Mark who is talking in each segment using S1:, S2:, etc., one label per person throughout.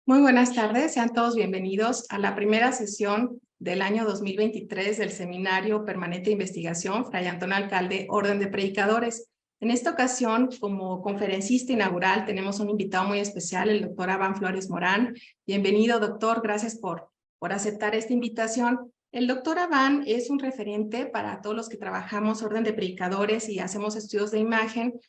S1: Muy buenas tardes, sean todos bienvenidos a la primera sesión del año 2023 del Seminario Permanente de Investigación Fray Antonio Alcalde, Orden de Predicadores. En esta ocasión, como conferencista inaugural, tenemos un invitado muy especial, el doctor Abán Flores Morán. Bienvenido, doctor, gracias por aceptar esta invitación. El doctor Abán es un referente para todos los que trabajamos Orden de Predicadores y hacemos estudios de imagen.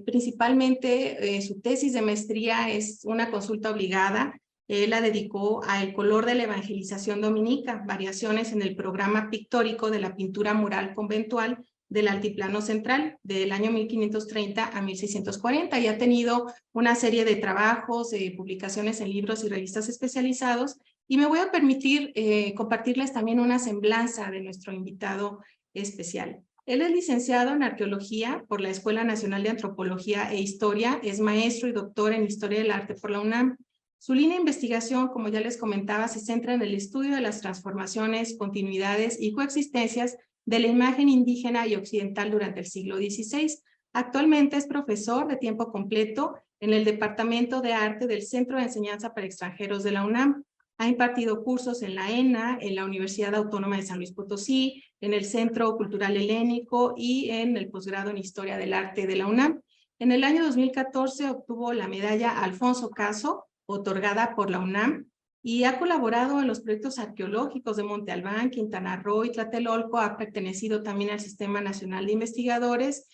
S1: Principalmente su tesis de maestría es una consulta obligada. Él la dedicó al color de la evangelización dominica, variaciones en el programa pictórico de la pintura mural conventual del Altiplano Central del año 1530 a 1640 y ha tenido una serie de trabajos, publicaciones en libros y revistas especializados, y me voy a permitir compartirles también una semblanza de nuestro invitado especial. Él es licenciado en Arqueología por la Escuela Nacional de Antropología e Historia, es maestro y doctor en Historia del Arte por la UNAM. Su línea de investigación, como ya les comentaba, se centra en el estudio de las transformaciones, continuidades y coexistencias de la imagen indígena y occidental durante el siglo XVI. Actualmente es profesor de tiempo completo en el Departamento de Arte del Centro de Enseñanza para Extranjeros de la UNAM. Ha impartido cursos en la ENA, en la Universidad Autónoma de San Luis Potosí, en el Centro Cultural Helénico y en el posgrado en Historia del Arte de la UNAM. En el año 2014 obtuvo la medalla Alfonso Caso, otorgada por la UNAM, y ha colaborado en los proyectos arqueológicos de Monte Albán, Quintana Roo y Tlatelolco. Ha pertenecido también al Sistema Nacional de Investigadores.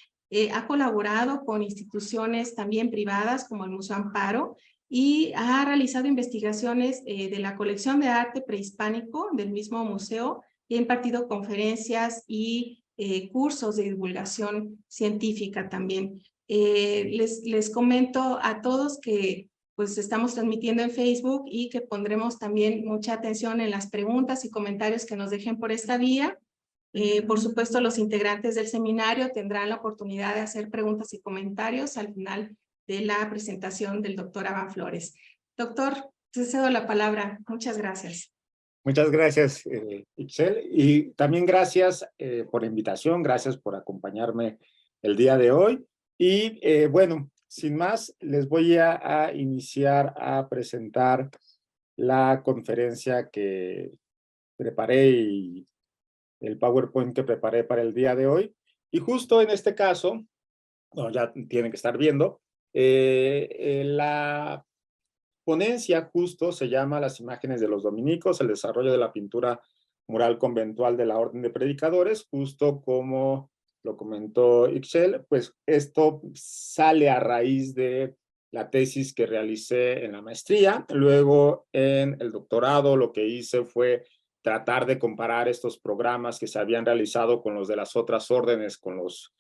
S1: Ha colaborado con instituciones también privadas como el Museo Amparo, y ha realizado investigaciones de la colección de arte prehispánico del mismo museo, y ha impartido conferencias y cursos de divulgación científica también. Les comento a todos que pues estamos transmitiendo en Facebook y que pondremos también mucha atención en las preguntas y comentarios que nos dejen por esta vía. Por supuesto, los integrantes del seminario tendrán la oportunidad de hacer preguntas y comentarios al final de la presentación del doctor Abán Flores. Doctor, te cedo la palabra. Muchas gracias.
S2: Muchas gracias, Ixchel, y también gracias por la invitación, gracias por acompañarme el día de hoy. Y bueno, sin más, les voy a iniciar a presentar la conferencia que preparé y el PowerPoint que preparé para el día de hoy. Y justo en este caso, no, ya tienen que estar viendo, la ponencia justo se llama Las imágenes de los dominicos, el desarrollo de la pintura mural conventual de la Orden de Predicadores, justo como lo comentó Ixchel, pues esto sale a raíz de la tesis que realicé en la maestría. Luego en el doctorado lo que hice fue tratar de comparar estos programas que se habían realizado con los de las otras órdenes, con los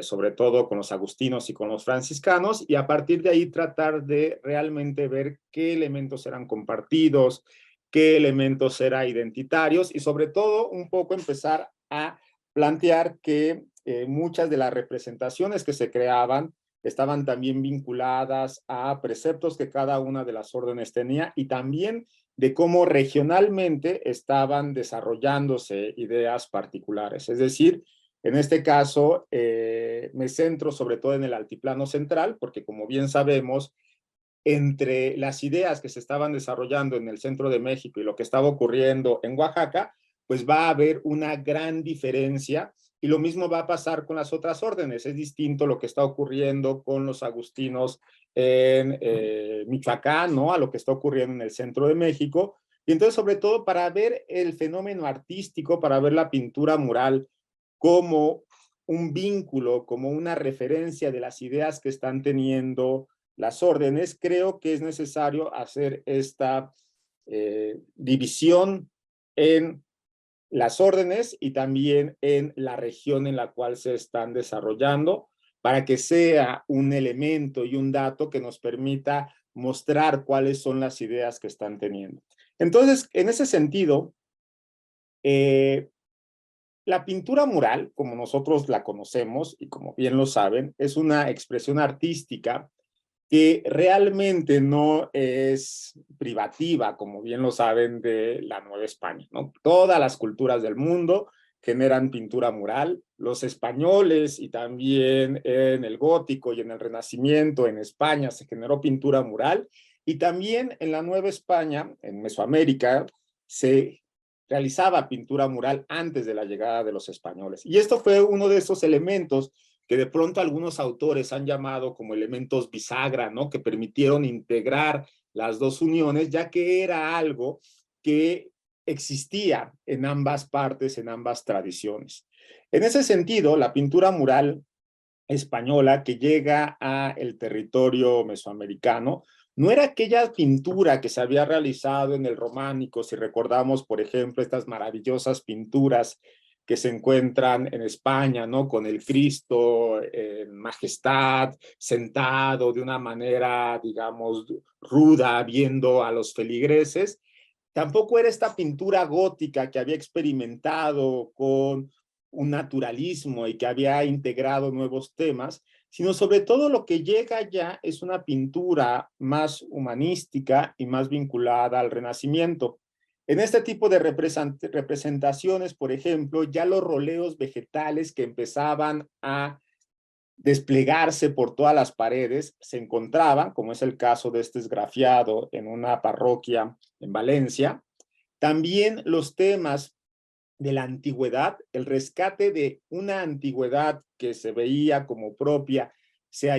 S2: sobre todo con los agustinos y con los franciscanos, y a partir de ahí tratar de realmente ver qué elementos eran compartidos, qué elementos eran identitarios, y sobre todo un poco empezar a plantear que muchas de las representaciones que se creaban estaban también vinculadas a preceptos que cada una de las órdenes tenía, y también de cómo regionalmente estaban desarrollándose ideas particulares. Es decir, en este caso, me centro sobre todo en el altiplano central, porque como bien sabemos, entre las ideas que se estaban desarrollando en el centro de México y lo que estaba ocurriendo en Oaxaca, pues va a haber una gran diferencia, y lo mismo va a pasar con las otras órdenes. Es distinto lo que está ocurriendo con los agustinos en Michoacán, ¿no?, a lo que está ocurriendo en el centro de México. Y entonces, sobre todo, para ver el fenómeno artístico, para ver la pintura mural como un vínculo, como una referencia de las ideas que están teniendo las órdenes, creo que es necesario hacer esta división en las órdenes y también en la región en la cual se están desarrollando, para que sea un elemento y un dato que nos permita mostrar cuáles son las ideas que están teniendo. Entonces, en ese sentido, la pintura mural, como nosotros la conocemos y como bien lo saben, es una expresión artística que realmente no es privativa, como bien lo saben, de la Nueva España, ¿no? Todas las culturas del mundo generan pintura mural. Los españoles, y también en el gótico y en el Renacimiento en España se generó pintura mural, Y también en la Nueva España, en Mesoamérica, se realizaba pintura mural antes de la llegada de los españoles. Y esto fue uno de esos elementos que de pronto algunos autores han llamado como elementos bisagra, ¿no? Que permitieron integrar las dos uniones, ya que era algo que existía en ambas partes, en ambas tradiciones. En ese sentido, la pintura mural española que llega a el territorio mesoamericano no era aquella pintura que se había realizado en el románico, si recordamos, por ejemplo, estas maravillosas pinturas que se encuentran en España, ¿no? Con el Cristo en majestad, sentado de una manera, digamos, ruda, viendo a los feligreses. Tampoco era esta pintura gótica que había experimentado con un naturalismo y que había integrado nuevos temas, sino sobre todo lo que llega ya es una pintura más humanística y más vinculada al Renacimiento. En este tipo de representaciones, por ejemplo, ya los roleos vegetales que empezaban a desplegarse por todas las paredes se encontraban, como es el caso de este esgrafiado en una parroquia en Valencia. También los temas de la antigüedad, el rescate de una antigüedad que se veía como propia, se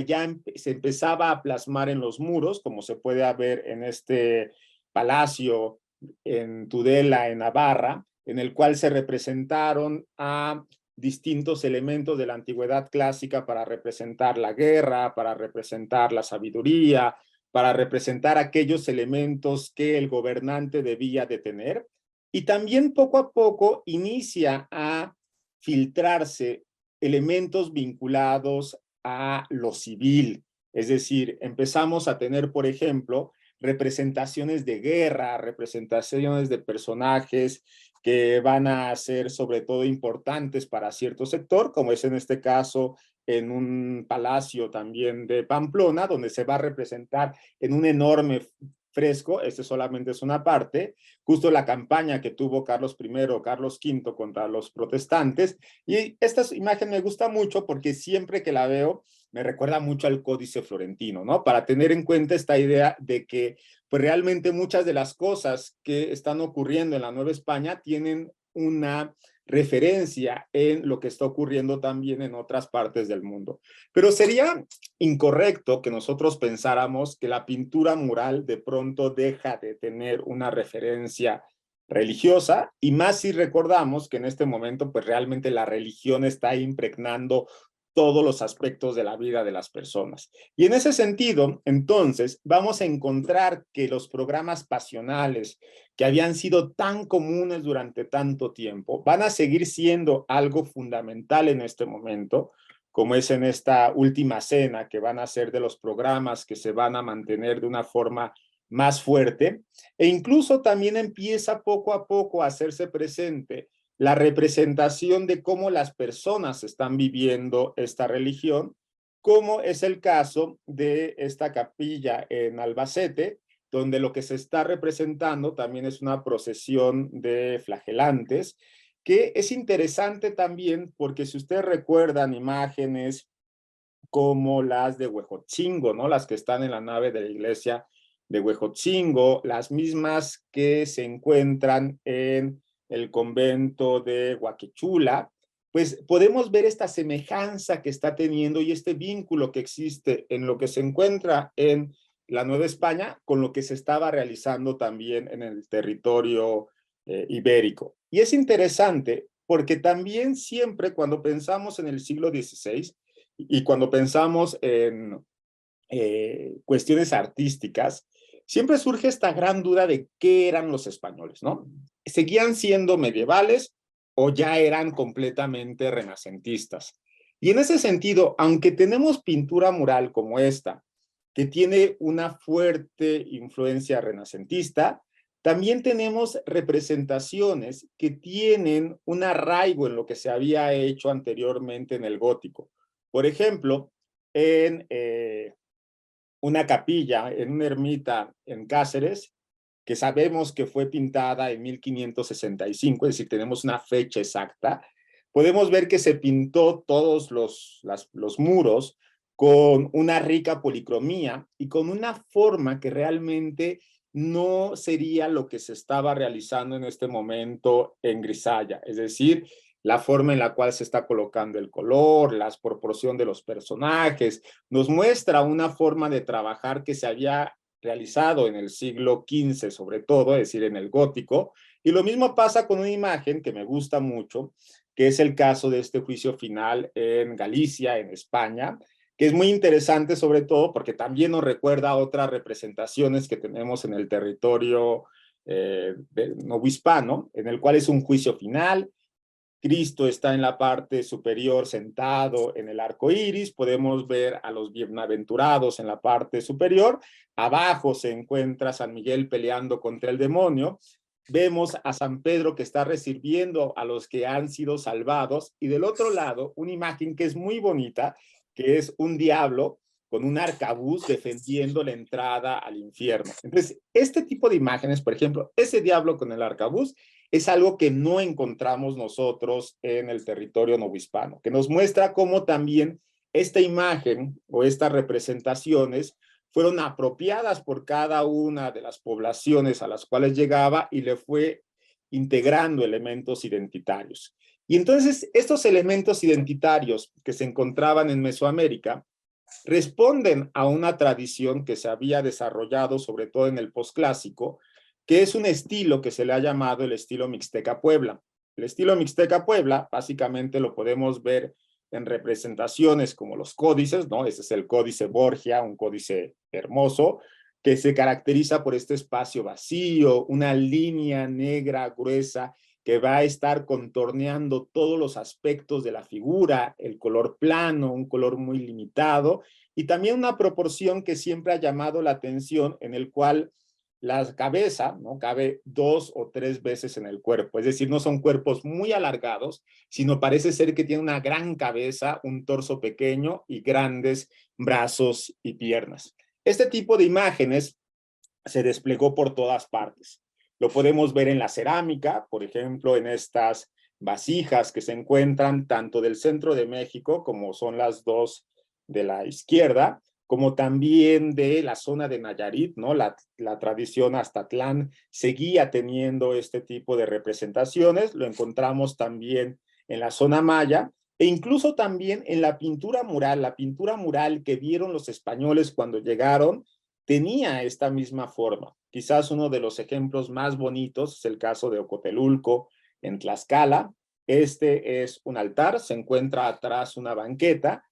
S2: empezaba a plasmar en los muros, como se puede ver en este palacio en Tudela, en Navarra, en el cual se representaron a distintos elementos de la antigüedad clásica para representar la guerra, para representar la sabiduría, para representar aquellos elementos que el gobernante debía de tener. Y también poco a poco inicia a filtrarse elementos vinculados a lo civil. Es decir, empezamos a tener, por ejemplo, representaciones de guerra, representaciones de personajes que van a ser sobre todo importantes para cierto sector, como es en este caso en un palacio también de Pamplona, donde se va a representar en un enorme fresco, este solamente es una parte, justo la campaña que tuvo Carlos I o Carlos V contra los protestantes, y esta imagen me gusta mucho porque siempre que la veo me recuerda mucho al Códice Florentino, ¿no? Para tener en cuenta esta idea de que pues realmente muchas de las cosas que están ocurriendo en la Nueva España tienen una referencia en lo que está ocurriendo también en otras partes del mundo. Pero sería incorrecto que nosotros pensáramos que la pintura mural de pronto deja de tener una referencia religiosa, y más si recordamos que en este momento pues realmente la religión está impregnando todos los aspectos de la vida de las personas. Y en ese sentido, entonces, vamos a encontrar que los programas pasionales que habían sido tan comunes durante tanto tiempo van a seguir siendo algo fundamental en este momento, como es en esta última cena, que van a ser de los programas que se van a mantener de una forma más fuerte, e incluso también empieza poco a poco a hacerse presente la representación de cómo las personas están viviendo esta religión, como es el caso de esta capilla en Albacete, donde lo que se está representando también es una procesión de flagelantes, que es interesante también porque si ustedes recuerdan imágenes como las de Huejotzingo, ¿no? Las que están en la nave de la iglesia de Huejotzingo, las mismas que se encuentran en el convento de Huaquechula, pues podemos ver esta semejanza que está teniendo y este vínculo que existe en lo que se encuentra en la Nueva España con lo que se estaba realizando también en el territorio ibérico. Y es interesante porque también siempre cuando pensamos en el siglo XVI y cuando pensamos en cuestiones artísticas, siempre surge esta gran duda de qué eran los españoles, ¿no? ¿Seguían siendo medievales o ya eran completamente renacentistas? Y en ese sentido, aunque tenemos pintura mural como esta, que tiene una fuerte influencia renacentista, también tenemos representaciones que tienen un arraigo en lo que se había hecho anteriormente en el gótico. Por ejemplo, en una capilla, en una ermita en Cáceres, que sabemos que fue pintada en 1565, es decir, tenemos una fecha exacta, podemos ver que se pintó todos los muros con una rica policromía y con una forma que realmente no sería lo que se estaba realizando en este momento en Grisalla, es decir, la forma en la cual se está colocando el color, la proporción de los personajes, nos muestra una forma de trabajar que se había realizado en el siglo XV, sobre todo, es decir, en el gótico, y lo mismo pasa con una imagen que me gusta mucho, que es el caso de este juicio final en Galicia, en España, que es muy interesante sobre todo porque también nos recuerda a otras representaciones que tenemos en el territorio novohispano, en el cual es un juicio final. Cristo está en la parte superior sentado en el arco iris, podemos ver a los bienaventurados en la parte superior, abajo se encuentra San Miguel peleando contra el demonio, vemos a San Pedro que está recibiendo a los que han sido salvados, y del otro lado una imagen que es muy bonita, que es un diablo con un arcabuz defendiendo la entrada al infierno. Entonces, este tipo de imágenes, por ejemplo, ese diablo con el arcabuz, es algo que no encontramos nosotros en el territorio novohispano, que nos muestra cómo también esta imagen o estas representaciones fueron apropiadas por cada una de las poblaciones a las cuales llegaba y le fue integrando elementos identitarios. Y entonces estos elementos identitarios que se encontraban en Mesoamérica responden a una tradición que se había desarrollado sobre todo en el posclásico, que es un estilo que se le ha llamado el estilo Mixteca Puebla. El estilo Mixteca Puebla básicamente lo podemos ver en representaciones como los códices, ¿no? Ese es el códice Borgia, un códice hermoso, que se caracteriza por este espacio vacío, una línea negra gruesa que va a estar contorneando todos los aspectos de la figura, el color plano, un color muy limitado, y también una proporción que siempre ha llamado la atención, en el cual la cabeza, ¿no?, cabe 2 o 3 veces en el cuerpo, es decir, no son cuerpos muy alargados, sino parece ser que tiene una gran cabeza, un torso pequeño y grandes brazos y piernas. Este tipo de imágenes se desplegó por todas partes. Lo podemos ver en la cerámica, por ejemplo, en estas vasijas que se encuentran tanto del centro de México, como son las dos de la izquierda, como también de la zona de Nayarit, ¿no? La tradición Aztatlán seguía teniendo este tipo de representaciones, lo encontramos también en la zona maya, e incluso también en la pintura mural que vieron los españoles cuando llegaron, tenía esta misma forma. Quizás uno de los ejemplos más bonitos es el caso de Ocotelulco en Tlaxcala. Este es un altar, se encuentra atrás una banqueta,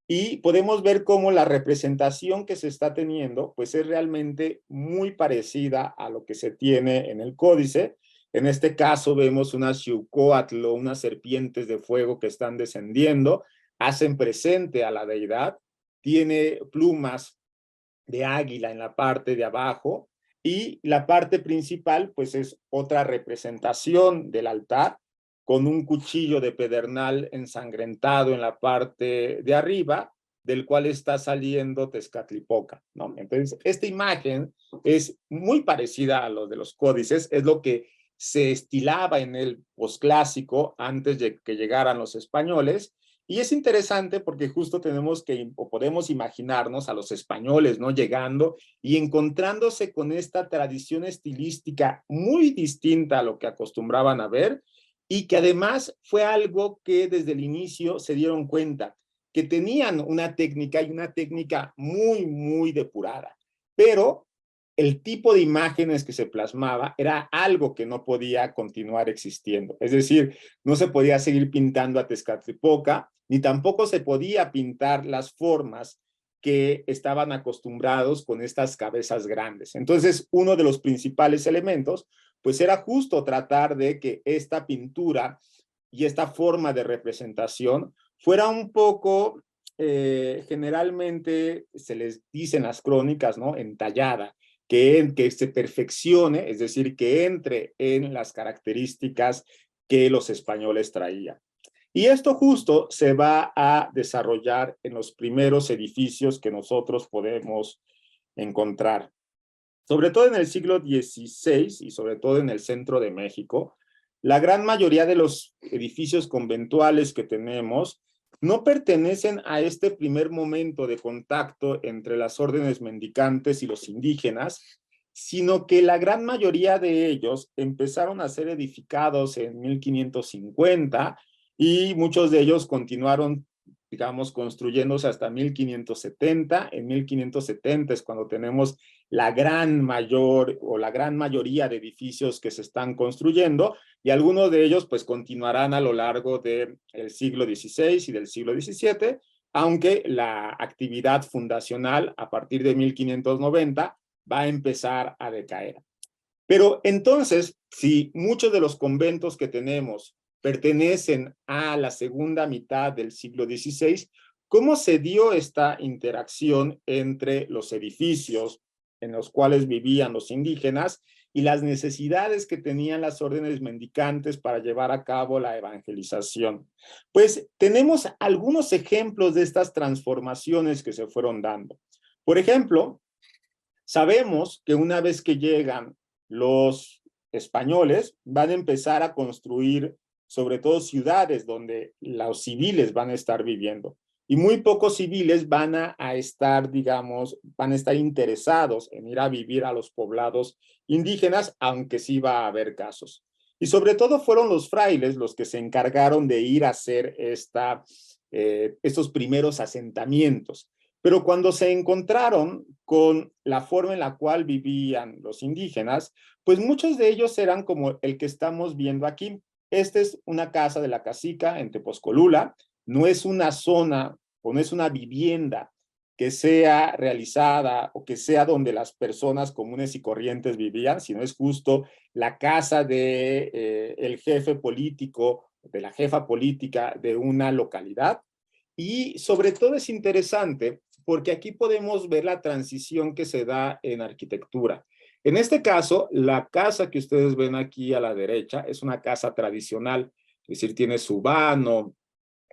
S2: y podemos ver cómo la representación que se está teniendo pues es realmente muy parecida a lo que se tiene en el códice. En este caso vemos unas xiucóatl, unas serpientes de fuego que están descendiendo, hacen presente a la deidad, tiene plumas de águila en la parte de abajo, y la parte principal pues es otra representación del altar con un cuchillo de pedernal ensangrentado en la parte de arriba, del cual está saliendo Tezcatlipoca, ¿no? Entonces, esta imagen es muy parecida a lo de los códices, es lo que se estilaba en el posclásico antes de que llegaran los españoles. Y es interesante porque justo tenemos que, o podemos imaginarnos a los españoles, ¿no?, llegando y encontrándose con esta tradición estilística muy distinta a lo que acostumbraban a ver, y que además fue algo que desde el inicio se dieron cuenta, que tenían una técnica, y una técnica muy, muy depurada, pero el tipo de imágenes que se plasmaba era algo que no podía continuar existiendo. Es decir, no se podía seguir pintando a Tezcatlipoca, ni tampoco se podía pintar las formas que estaban acostumbrados con estas cabezas grandes. Entonces, uno de los principales elementos, pues era justo tratar de que esta pintura y esta forma de representación fuera un poco, generalmente se les dice en las crónicas, ¿no?, entallada, que se perfeccione, es decir, que entre en las características que los españoles traían. Y esto justo se va a desarrollar en los primeros edificios que nosotros podemos encontrar, sobre todo en el siglo XVI y sobre todo en el centro de México. La gran mayoría de los edificios conventuales que tenemos no pertenecen a este primer momento de contacto entre las órdenes mendicantes y los indígenas, sino que la gran mayoría de ellos empezaron a ser edificados en 1550 y muchos de ellos continuaron, digamos, construyéndose hasta 1570. En 1570 es cuando tenemos la gran mayoría de edificios que se están construyendo, y algunos de ellos pues continuarán a lo largo del siglo XVI y del siglo XVII, aunque la actividad fundacional a partir de 1590 va a empezar a decaer. Pero entonces, si muchos de los conventos que tenemos pertenecen a la segunda mitad del siglo XVI, ¿cómo se dio esta interacción entre los edificios en los cuales vivían los indígenas y las necesidades que tenían las órdenes mendicantes para llevar a cabo la evangelización? Pues tenemos algunos ejemplos de estas transformaciones que se fueron dando. Por ejemplo, sabemos que una vez que llegan los españoles, van a empezar a construir sobre todo ciudades donde los civiles van a estar viviendo. Y muy pocos civiles van a estar, digamos, van a estar interesados en ir a vivir a los poblados indígenas, aunque sí va a haber casos. Y sobre todo fueron los frailes los que se encargaron de ir a hacer estos primeros asentamientos. Pero cuando se encontraron con la forma en la cual vivían los indígenas, pues muchos de ellos eran como el que estamos viendo aquí. Esta es una casa de la cacica en Tepozcolula, no es una zona o no es una vivienda que sea realizada o que sea donde las personas comunes y corrientes vivían, sino es justo la casa de el jefe político, de la jefa política de una localidad. Y sobre todo es interesante porque aquí podemos ver la transición que se da en arquitectura. En este caso, la casa que ustedes ven aquí a la derecha es una casa tradicional, es decir, tiene su vano,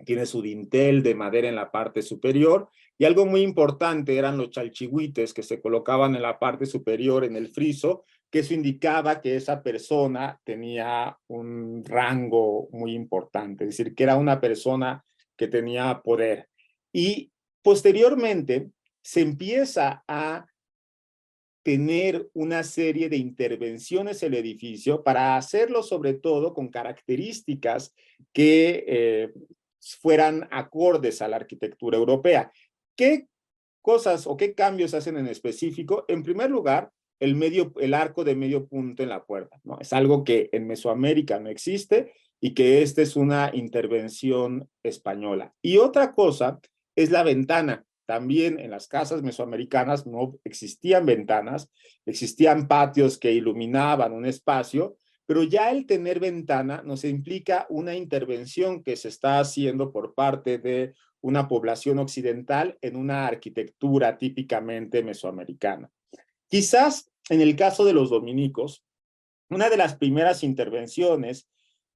S2: tiene su dintel de madera en la parte superior, y algo muy importante eran los chalchihuites que se colocaban en la parte superior en el friso, que eso indicaba que esa persona tenía un rango muy importante, es decir, que era una persona que tenía poder. Y posteriormente se empieza a tener una serie de intervenciones en el edificio para hacerlo sobre todo con características que fueran acordes a la arquitectura europea. ¿Qué cosas o qué cambios hacen en específico? En primer lugar, el arco de medio punto en la puerta, ¿no? Es algo que en Mesoamérica no existe y que esta es una intervención española. Y otra cosa es la ventana. También en las casas mesoamericanas no existían ventanas, existían patios que iluminaban un espacio, pero ya el tener ventana nos implica una intervención que se está haciendo por parte de una población occidental en una arquitectura típicamente mesoamericana. Quizás en el caso de los dominicos, una de las primeras intervenciones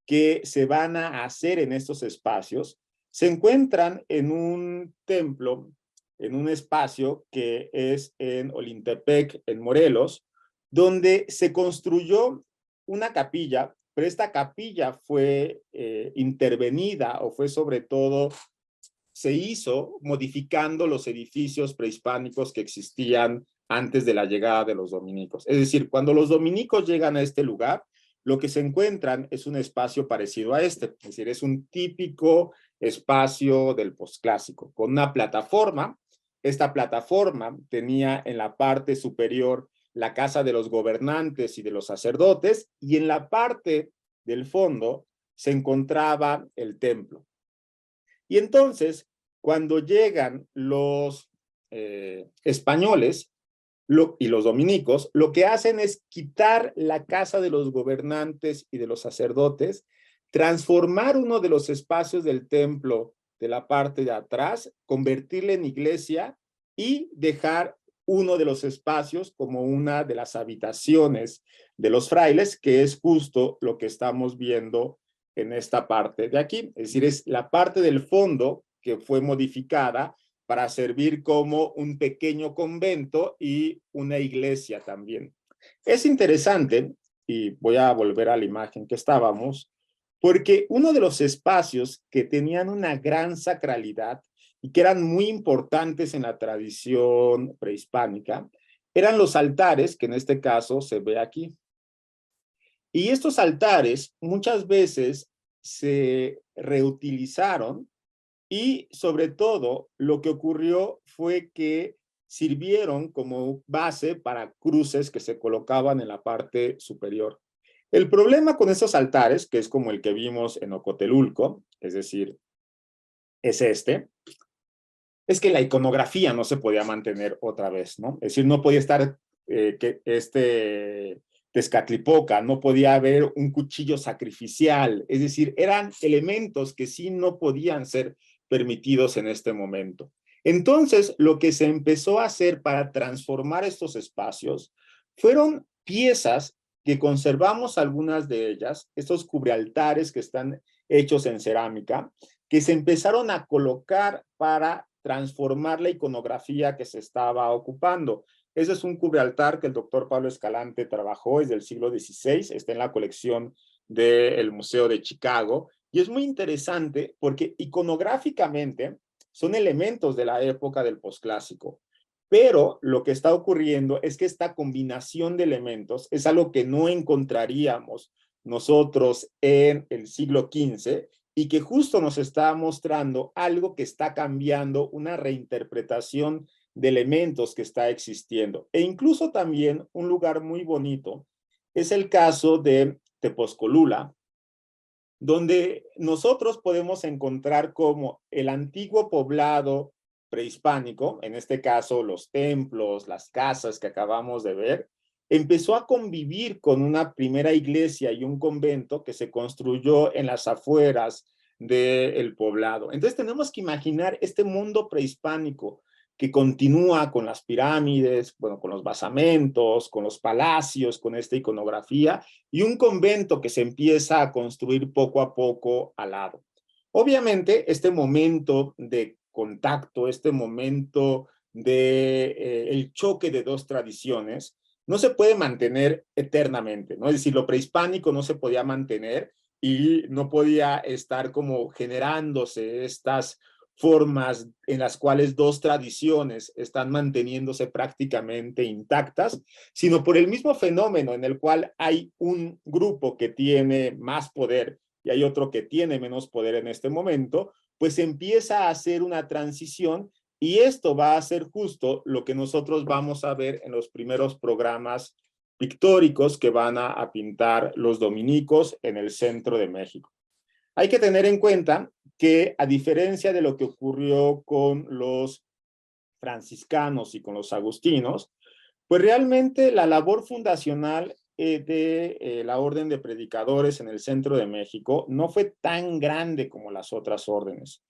S2: que se van a hacer en estos espacios se encuentran en un templo, en un espacio que es en Olintepec, en Morelos, donde se construyó una capilla, pero esta capilla fue intervenida o fue sobre todo, se hizo modificando los edificios prehispánicos que existían antes de la llegada de los dominicos. Es decir, cuando los dominicos llegan a este lugar, lo que se encuentran es un espacio parecido a este, es decir, es un típico espacio del posclásico, con una plataforma. Esta plataforma tenía en la parte superior la casa de los gobernantes y de los sacerdotes, y en la parte del fondo se encontraba el templo. Y entonces, cuando llegan los españoles y los dominicos, lo que hacen es quitar la casa de los gobernantes y de los sacerdotes, transformar uno de los espacios del templo de la parte de atrás, convertirle en iglesia y dejar uno de los espacios como una de las habitaciones de los frailes, que es justo lo que estamos viendo en esta parte de aquí. Es decir, es la parte del fondo que fue modificada para servir como un pequeño convento y una iglesia también. Es interesante, y voy a volver a la imagen que estábamos, porque uno de los espacios que tenían una gran sacralidad y que eran muy importantes en la tradición prehispánica eran los altares, que en este caso se ve aquí. Y estos altares muchas veces se reutilizaron y sobre todo lo que ocurrió fue que sirvieron como base para cruces que se colocaban en la parte superior. El problema con esos altares, que es como el que vimos en Ocotelulco, es decir, es este, es que la iconografía no se podía mantener otra vez, ¿no? Es decir, no podía estar que Tezcatlipoca, no podía haber un cuchillo sacrificial, es decir, eran elementos que sí no podían ser permitidos en este momento. Entonces, lo que se empezó a hacer para transformar estos espacios fueron piezas que conservamos algunas de ellas, estos cubrealtares que están hechos en cerámica, que se empezaron a colocar para transformar la iconografía que se estaba ocupando. Ese es un cubrealtar que el doctor Pablo Escalante trabajó, es del siglo XVI, está en la colección del Museo de Chicago, y es muy interesante porque iconográficamente son elementos de la época del posclásico, pero lo que está ocurriendo es que esta combinación de elementos es algo que no encontraríamos nosotros en el siglo XV y que justo nos está mostrando algo que está cambiando, una reinterpretación de elementos que está existiendo. E incluso también un lugar muy bonito es el caso de Tepozcolula, donde nosotros podemos encontrar como el antiguo poblado prehispánico, en este caso los templos, las casas que acabamos de ver, empezó a convivir con una primera iglesia y un convento que se construyó en las afueras del poblado. Entonces tenemos que imaginar este mundo prehispánico que continúa con las pirámides, bueno, con los basamentos, con los palacios, con esta iconografía, y un convento que se empieza a construir poco a poco al lado. Obviamente, este momento de contacto, este momento de el choque de dos tradiciones, no se puede mantener eternamente, ¿no? Es decir, lo prehispánico no se podía mantener y no podía estar como generándose estas formas en las cuales dos tradiciones están manteniéndose prácticamente intactas, sino por el mismo fenómeno en el cual hay un grupo que tiene más poder y hay otro que tiene menos poder en este momento, pues empieza a hacer una transición y esto va a ser justo lo que nosotros vamos a ver en los primeros programas pictóricos que van a pintar los dominicos en el centro de México. Hay que tener en cuenta que a diferencia de lo que ocurrió con los franciscanos y con los agustinos, pues realmente la labor fundacional de la orden de predicadores en el centro de México no fue tan grande como las otras órdenes.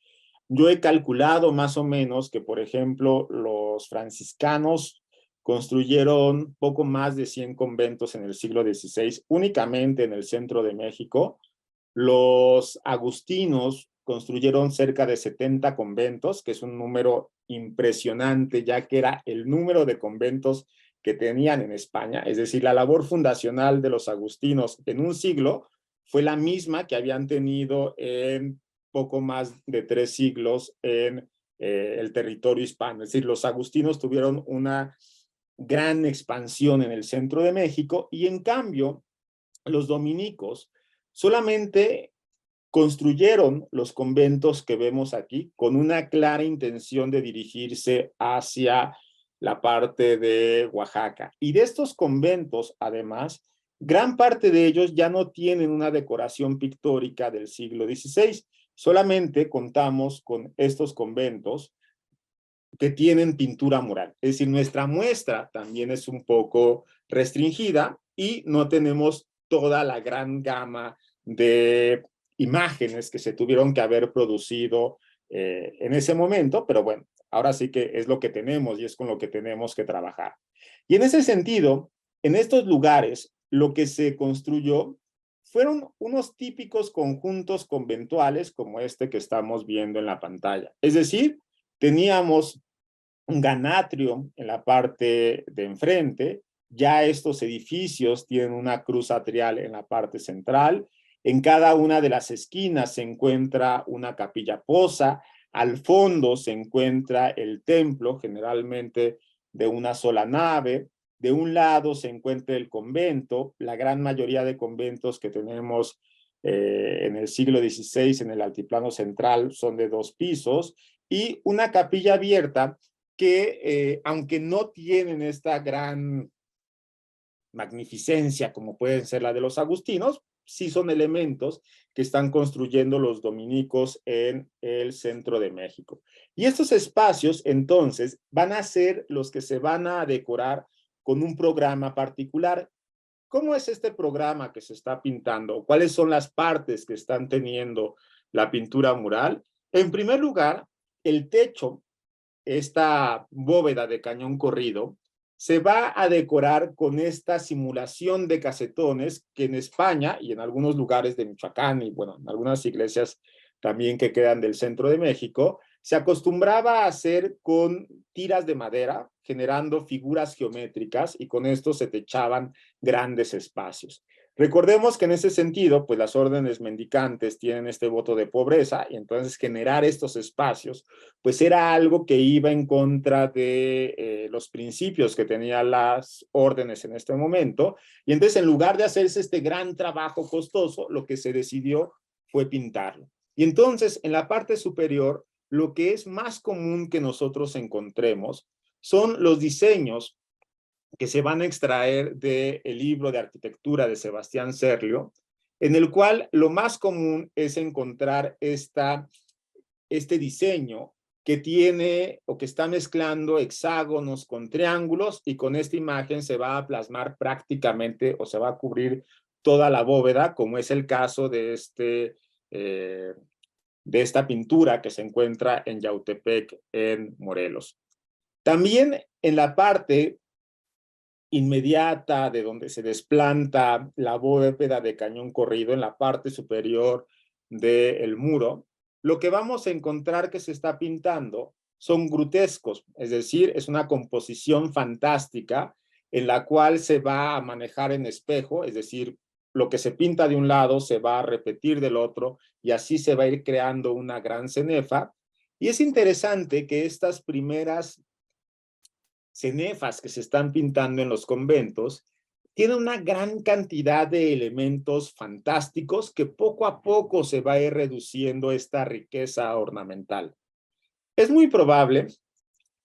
S2: Yo he calculado más o menos que, por ejemplo, los franciscanos construyeron poco más de 100 conventos en el siglo XVI, únicamente en el centro de México. Los agustinos construyeron cerca de 70 conventos, que es un número impresionante, ya que era el número de conventos que tenían en España. Es decir, la labor fundacional de los agustinos en un siglo fue la misma que habían tenido en poco más de 3 siglos en el territorio hispano. Es decir, los agustinos tuvieron una gran expansión en el centro de México y en cambio los dominicos solamente construyeron los conventos que vemos aquí con una clara intención de dirigirse hacia la parte de Oaxaca. Y de estos conventos, además, gran parte de ellos ya no tienen una decoración pictórica del siglo XVI. Solamente contamos con estos conventos que tienen pintura mural. Es decir, nuestra muestra también es un poco restringida y no tenemos toda la gran gama de imágenes que se tuvieron que haber producido en ese momento, pero bueno, ahora sí que es lo que tenemos y es con lo que tenemos que trabajar. Y en ese sentido, en estos lugares, lo que se construyó fueron unos típicos conjuntos conventuales como este que estamos viendo en la pantalla. Es decir, teníamos un ganatrio en la parte de enfrente, ya estos edificios tienen una cruz atrial en la parte central En cada una de las esquinas se encuentra una capilla posa, al fondo se encuentra el templo, generalmente de una sola nave, de un lado se encuentra el convento, la gran mayoría de conventos que tenemos en el siglo XVI en el altiplano central son de 2 pisos, y una capilla abierta que, aunque no tienen esta gran magnificencia como pueden ser la de los agustinos, sí son elementos que están construyendo los dominicos en el centro de México. Y estos espacios, entonces, van a ser los que se van a decorar con un programa particular. ¿Cómo es este programa que se está pintando? ¿Cuáles son las partes que están teniendo la pintura mural? En primer lugar, el techo, esta bóveda de cañón corrido, se va a decorar con esta simulación de casetones que en España y en algunos lugares de Michoacán y bueno, en algunas iglesias también que quedan del centro de México, se acostumbraba a hacer con tiras de madera, generando figuras geométricas y con esto se techaban grandes espacios. Recordemos que en ese sentido, pues las órdenes mendicantes tienen este voto de pobreza y entonces generar estos espacios, pues era algo que iba en contra de los principios que tenían las órdenes en este momento. Y entonces en lugar de hacerse este gran trabajo costoso, lo que se decidió fue pintarlo. Y entonces en la parte superior, lo que es más común que nosotros encontremos son los diseños que se van a extraer del libro de arquitectura de Sebastián Serlio, en el cual lo más común es encontrar este diseño que tiene o que está mezclando hexágonos con triángulos y con esta imagen se va a plasmar prácticamente o se va a cubrir toda la bóveda, como es el caso de esta pintura que se encuentra en Yautepec, en Morelos. También en la parte inmediata de donde se desplanta la bóveda de cañón corrido en la parte superior del muro, lo que vamos a encontrar que se está pintando son grutescos, es decir, es una composición fantástica en la cual se va a manejar en espejo, es decir, lo que se pinta de un lado se va a repetir del otro y así se va a ir creando una gran cenefa. Y es interesante que estas primeras cenefas que se están pintando en los conventos tienen una gran cantidad de elementos fantásticos que poco a poco se va a ir reduciendo esta riqueza ornamental. Es muy probable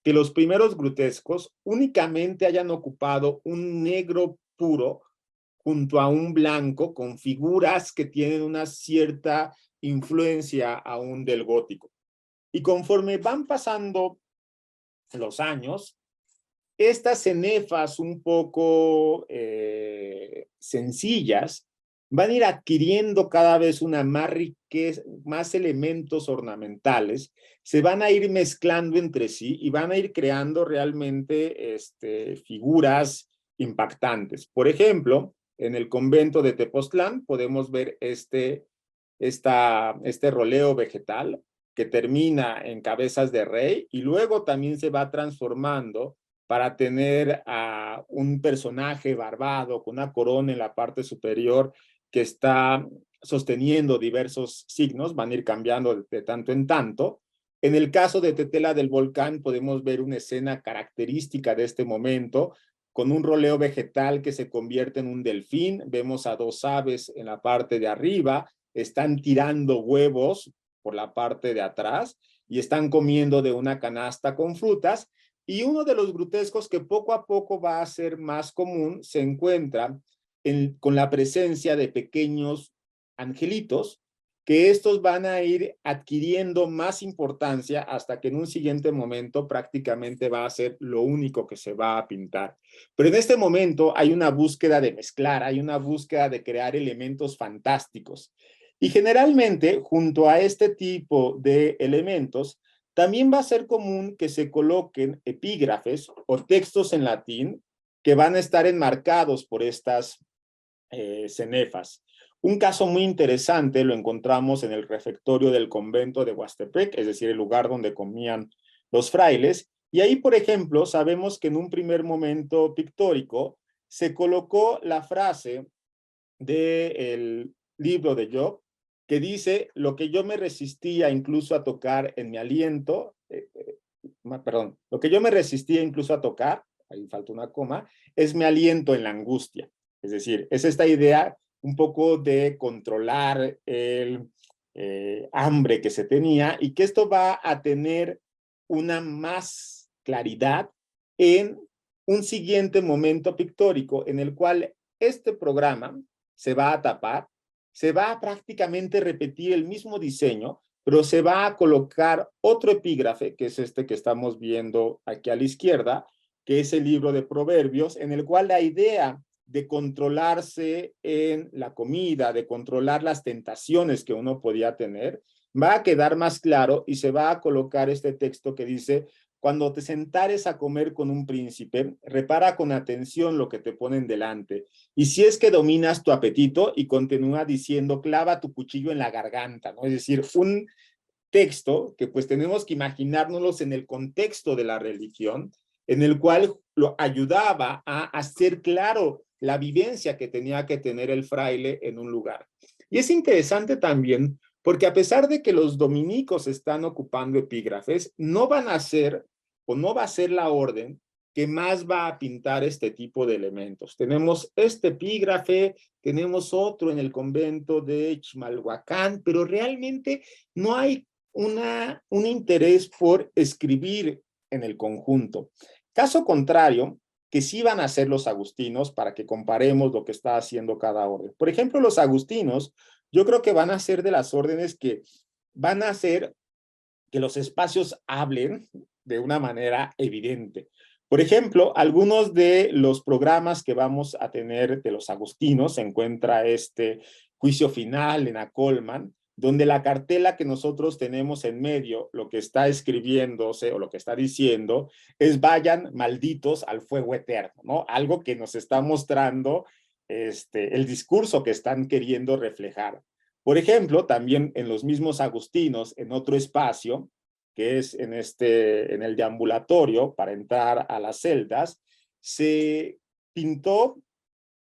S2: que los primeros grutescos únicamente hayan ocupado un negro puro junto a un blanco con figuras que tienen una cierta influencia aún del gótico. Y conforme van pasando los años, estas cenefas un poco sencillas van a ir adquiriendo cada vez una más riqueza, más elementos ornamentales, se van a ir mezclando entre sí y van a ir creando realmente figuras impactantes. Por ejemplo, en el convento de Tepoztlán podemos ver este roleo vegetal que termina en cabezas de rey y luego también se va transformando para tener a un personaje barbado con una corona en la parte superior que está sosteniendo diversos signos, van a ir cambiando de tanto en tanto. En el caso de Tetela del Volcán podemos ver una escena característica de este momento, con un roleo vegetal que se convierte en un delfín, vemos a 2 aves en la parte de arriba, están tirando huevos por la parte de atrás y están comiendo de una canasta con frutas. Y uno de los grutescos que poco a poco va a ser más común se encuentra con la presencia de pequeños angelitos, que estos van a ir adquiriendo más importancia hasta que en un siguiente momento prácticamente va a ser lo único que se va a pintar. Pero en este momento hay una búsqueda de mezclar, hay una búsqueda de crear elementos fantásticos. Y generalmente, junto a este tipo de elementos, también va a ser común que se coloquen epígrafes o textos en latín que van a estar enmarcados por estas cenefas. Un caso muy interesante lo encontramos en el refectorio del convento de Huastepec, es decir, el lugar donde comían los frailes. Y ahí, por ejemplo, sabemos que en un primer momento pictórico se colocó la frase del libro de Job, que dice, lo que yo me resistía incluso a tocar en mi aliento, perdón, lo que yo me resistía incluso a tocar, ahí falta una coma, es mi aliento en la angustia. Es decir, es esta idea un poco de controlar el hambre que se tenía y que esto va a tener una más claridad en un siguiente momento pictórico en el cual este programa se va a tapar, se va a prácticamente repetir el mismo diseño, pero se va a colocar otro epígrafe, que es este que estamos viendo aquí a la izquierda, que es el libro de Proverbios, en el cual la idea de controlarse en la comida, de controlar las tentaciones que uno podía tener, va a quedar más claro y se va a colocar este texto que dice, cuando te sentares a comer con un príncipe, repara con atención lo que te ponen delante. Y si es que dominas tu apetito, y continúa diciendo, clava tu cuchillo en la garganta, ¿no? Es decir, un texto que pues tenemos que imaginárnoslos en el contexto de la religión, en el cual lo ayudaba a hacer claro la vivencia que tenía que tener el fraile en un lugar. Y es interesante también porque a pesar de que los dominicos están ocupando epígrafes, no van a ser o no va a ser la orden que más va a pintar este tipo de elementos. Tenemos este epígrafe, tenemos otro en el convento de Chimalhuacán, pero realmente no hay un interés por escribir en el conjunto. Caso contrario, que sí van a hacer los agustinos para que comparemos lo que está haciendo cada orden. Por ejemplo, los agustinos, yo creo que van a ser de las órdenes que van a hacer que los espacios hablen de una manera evidente. Por ejemplo, algunos de los programas que vamos a tener de los agustinos, se encuentra este juicio final en Acolman, donde la cartela que nosotros tenemos en medio, lo que está escribiéndose o lo que está diciendo es vayan malditos al fuego eterno, ¿no? Algo que nos está mostrando el discurso que están queriendo reflejar. Por ejemplo, también en los mismos agustinos, en otro espacio, que es en el deambulatorio para entrar a las celdas, se pintó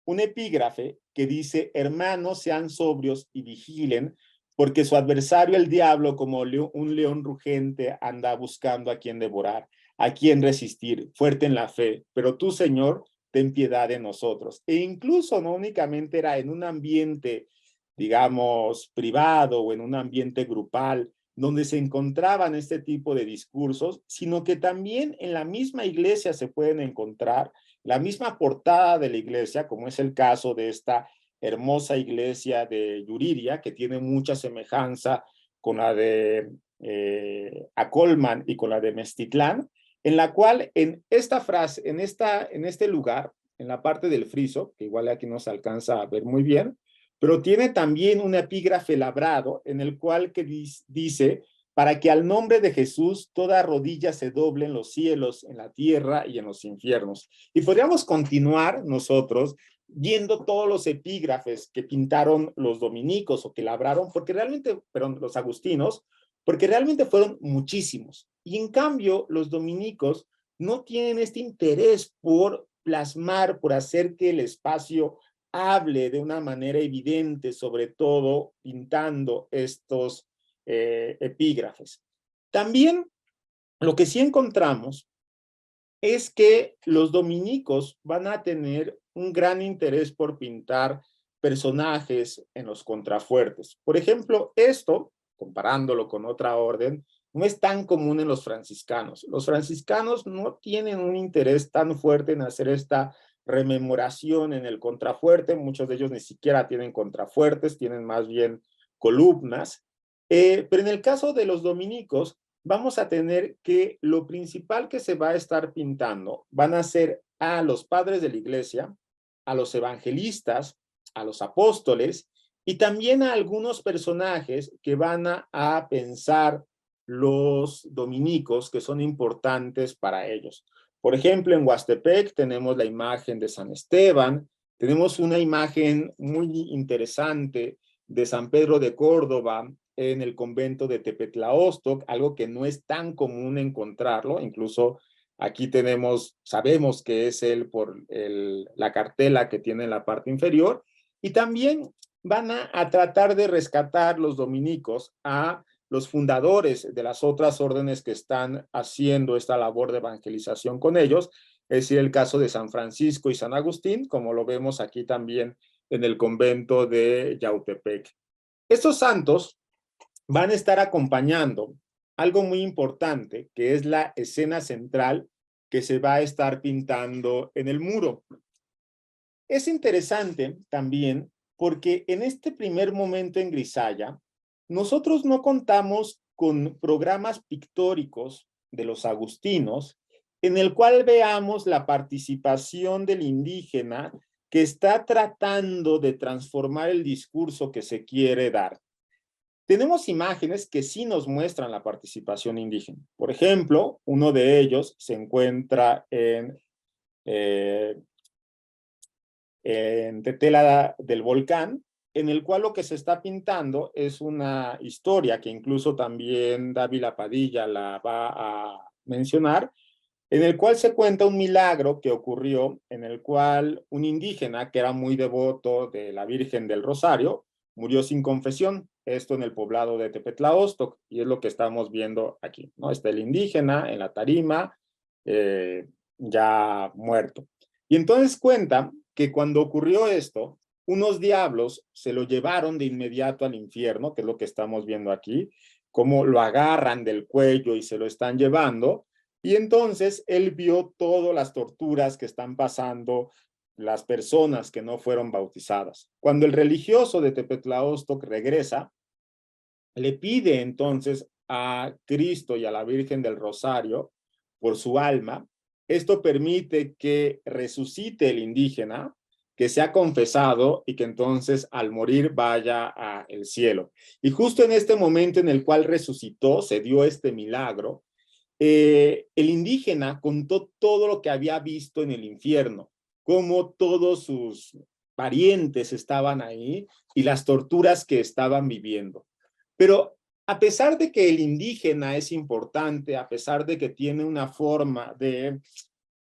S2: un epígrafe que dice, hermanos, sean sobrios y vigilen, porque su adversario el diablo, como un león rugente, anda buscando a quien devorar, a quien resistir, fuerte en la fe, pero tú, Señor, ten piedad de nosotros. E incluso no únicamente era en un ambiente, digamos, privado o en un ambiente grupal, donde se encontraban este tipo de discursos, sino que también en la misma iglesia se pueden encontrar la misma portada de la iglesia, como es el caso de esta hermosa iglesia de Yuriria, que tiene mucha semejanza con la de Acolman y con la de Meztitlán, en la cual en esta frase, en este lugar, en la parte del friso, que igual aquí no se alcanza a ver muy bien, pero tiene también un epígrafe labrado en el cual que dice, para que al nombre de Jesús toda rodilla se doble en los cielos, en la tierra y en los infiernos. Y podríamos continuar nosotros viendo todos los epígrafes que pintaron los dominicos o que labraron, porque realmente, perdón, los agustinos, porque realmente fueron muchísimos. Y en cambio, los dominicos no tienen este interés por plasmar, por hacer que el espacio hable de una manera evidente, sobre todo pintando estos epígrafes. También lo que sí encontramos es que los dominicos van a tener un gran interés por pintar personajes en los contrafuertes. Por ejemplo, esto, comparándolo con otra orden, no es tan común en los franciscanos. Los franciscanos no tienen un interés tan fuerte en hacer esta rememoración en el contrafuerte. Muchos de ellos ni siquiera tienen contrafuertes, tienen más bien columnas. Pero en el caso de los dominicos, vamos a tener que lo principal que se va a estar pintando van a ser a los padres de la iglesia, a los evangelistas, a los apóstoles y también a algunos personajes que van a pensar los dominicos que son importantes para ellos. Por ejemplo, en Huastepec tenemos la imagen de San Esteban, tenemos una imagen muy interesante de San Pedro de Córdoba en el convento de Tepetlaóstoc, algo que no es tan común encontrarlo, incluso aquí sabemos que es él por la cartela que tiene en la parte inferior, y también van a tratar de rescatar los dominicos a los fundadores de las otras órdenes que están haciendo esta labor de evangelización con ellos, es decir, el caso de San Francisco y San Agustín, como lo vemos aquí también en el convento de Yautepec. Estos santos van a estar acompañando algo muy importante, que es la escena central que se va a estar pintando en el muro. Es interesante también porque en este primer momento en Grisaya, nosotros no contamos con programas pictóricos de los agustinos en el cual veamos la participación del indígena que está tratando de transformar el discurso que se quiere dar. Tenemos imágenes que sí nos muestran la participación indígena. Por ejemplo, uno de ellos se encuentra en Tetela del Volcán, en el cual lo que se está pintando es una historia que incluso también Dávila Padilla la va a mencionar, en el cual se cuenta un milagro que ocurrió, en el cual un indígena que era muy devoto de la Virgen del Rosario murió sin confesión, esto en el poblado de Tepetlaóstoc, y es lo que estamos viendo aquí, ¿no? Está el indígena en la tarima, ya muerto. Y entonces cuenta que cuando ocurrió esto, unos diablos se lo llevaron de inmediato al infierno, que es lo que estamos viendo aquí, cómo lo agarran del cuello y se lo están llevando, y entonces él vio todas las torturas que están pasando las personas que no fueron bautizadas. Cuando el religioso de Tepetlaóstoc regresa, le pide entonces a Cristo y a la Virgen del Rosario por su alma. Esto permite que resucite el indígena, que se ha confesado y que entonces al morir vaya al cielo. Y justo en este momento en el cual resucitó, se dio este milagro, el indígena contó todo lo que había visto en el infierno, cómo todos sus parientes estaban ahí y las torturas que estaban viviendo. Pero a pesar de que el indígena es importante, a pesar de que tiene una forma de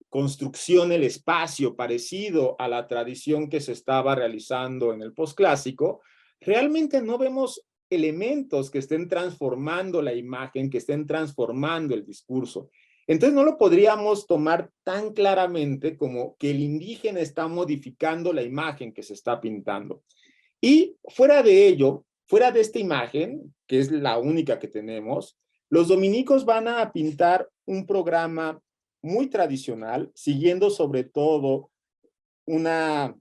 S2: construcción del espacio parecido a la tradición que se estaba realizando en el posclásico, realmente no vemos elementos que estén transformando la imagen, que estén transformando el discurso. Entonces no lo podríamos tomar tan claramente como que el indígena está modificando la imagen que se está pintando. Y fuera de ello, fuera de esta imagen, que es la única que tenemos, los dominicos van a pintar un programa muy tradicional, siguiendo sobre todo una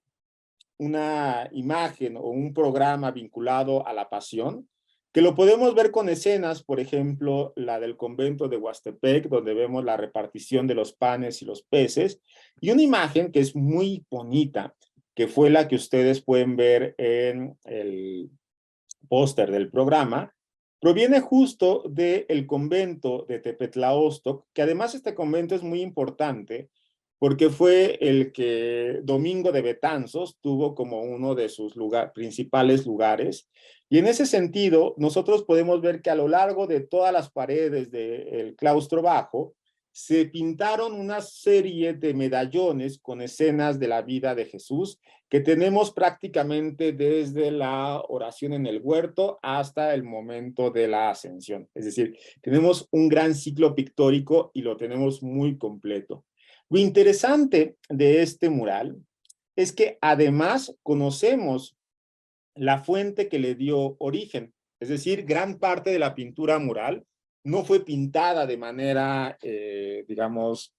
S2: imagen o un programa vinculado a la pasión, que lo podemos ver con escenas, por ejemplo, la del convento de Huastepec, donde vemos la repartición de los panes y los peces, y una imagen que es muy bonita, que fue la que ustedes pueden ver en el póster del programa, proviene justo del convento de Tepetlaóstoc, que además este convento es muy importante porque fue el que Domingo de Betanzos tuvo como uno de sus principales lugares. Y en ese sentido, nosotros podemos ver que a lo largo de todas las paredes del claustro bajo, se pintaron una serie de medallones con escenas de la vida de Jesús que tenemos prácticamente desde la oración en el huerto hasta el momento de la ascensión. Es decir, tenemos un gran ciclo pictórico y lo tenemos muy completo. Lo interesante de este mural es que además conocemos la fuente que le dio origen, es decir, gran parte de la pintura mural no fue pintada de manera, digamos,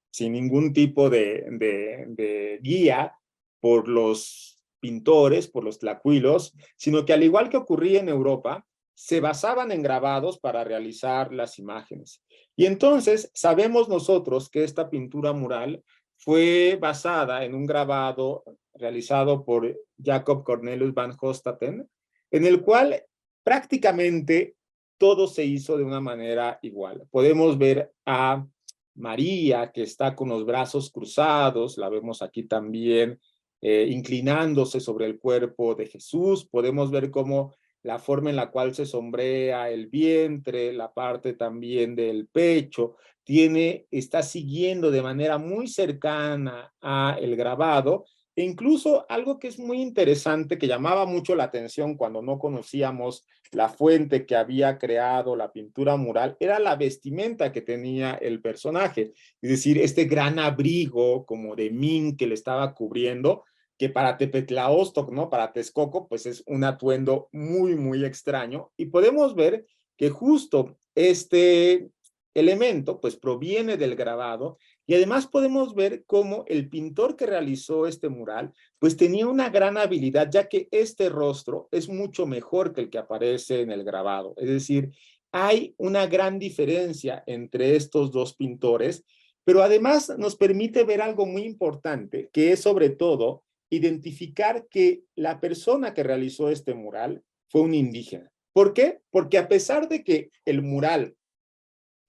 S2: sin ningún tipo de guía por los pintores, por los tlacuilos, sino que al igual que ocurría en Europa, se basaban en grabados para realizar las imágenes. Y entonces sabemos nosotros que esta pintura mural fue basada en un grabado realizado por Jacob Cornelius van Hostaten, en el cual prácticamente todo se hizo de una manera igual. Podemos ver a María, que está con los brazos cruzados, la vemos aquí también inclinándose sobre el cuerpo de Jesús. Podemos ver cómo la forma en la cual se sombrea el vientre, la parte también del pecho, está siguiendo de manera muy cercana a el grabado, E incluso algo que es muy interesante, que llamaba mucho la atención cuando no conocíamos la fuente que había creado la pintura mural, era la vestimenta que tenía el personaje. Es decir, este gran abrigo como de min que le estaba cubriendo, que para Tepetlaóstoc, ¿no? Para Texcoco, pues es un atuendo muy, muy extraño. Y podemos ver que justo este elemento, pues proviene del grabado. Y además podemos ver cómo el pintor que realizó este mural, pues tenía una gran habilidad, ya que este rostro es mucho mejor que el que aparece en el grabado. Es decir, hay una gran diferencia entre estos dos pintores, pero además nos permite ver algo muy importante, que es sobre todo identificar que la persona que realizó este mural fue un indígena. ¿Por qué? Porque a pesar de que el mural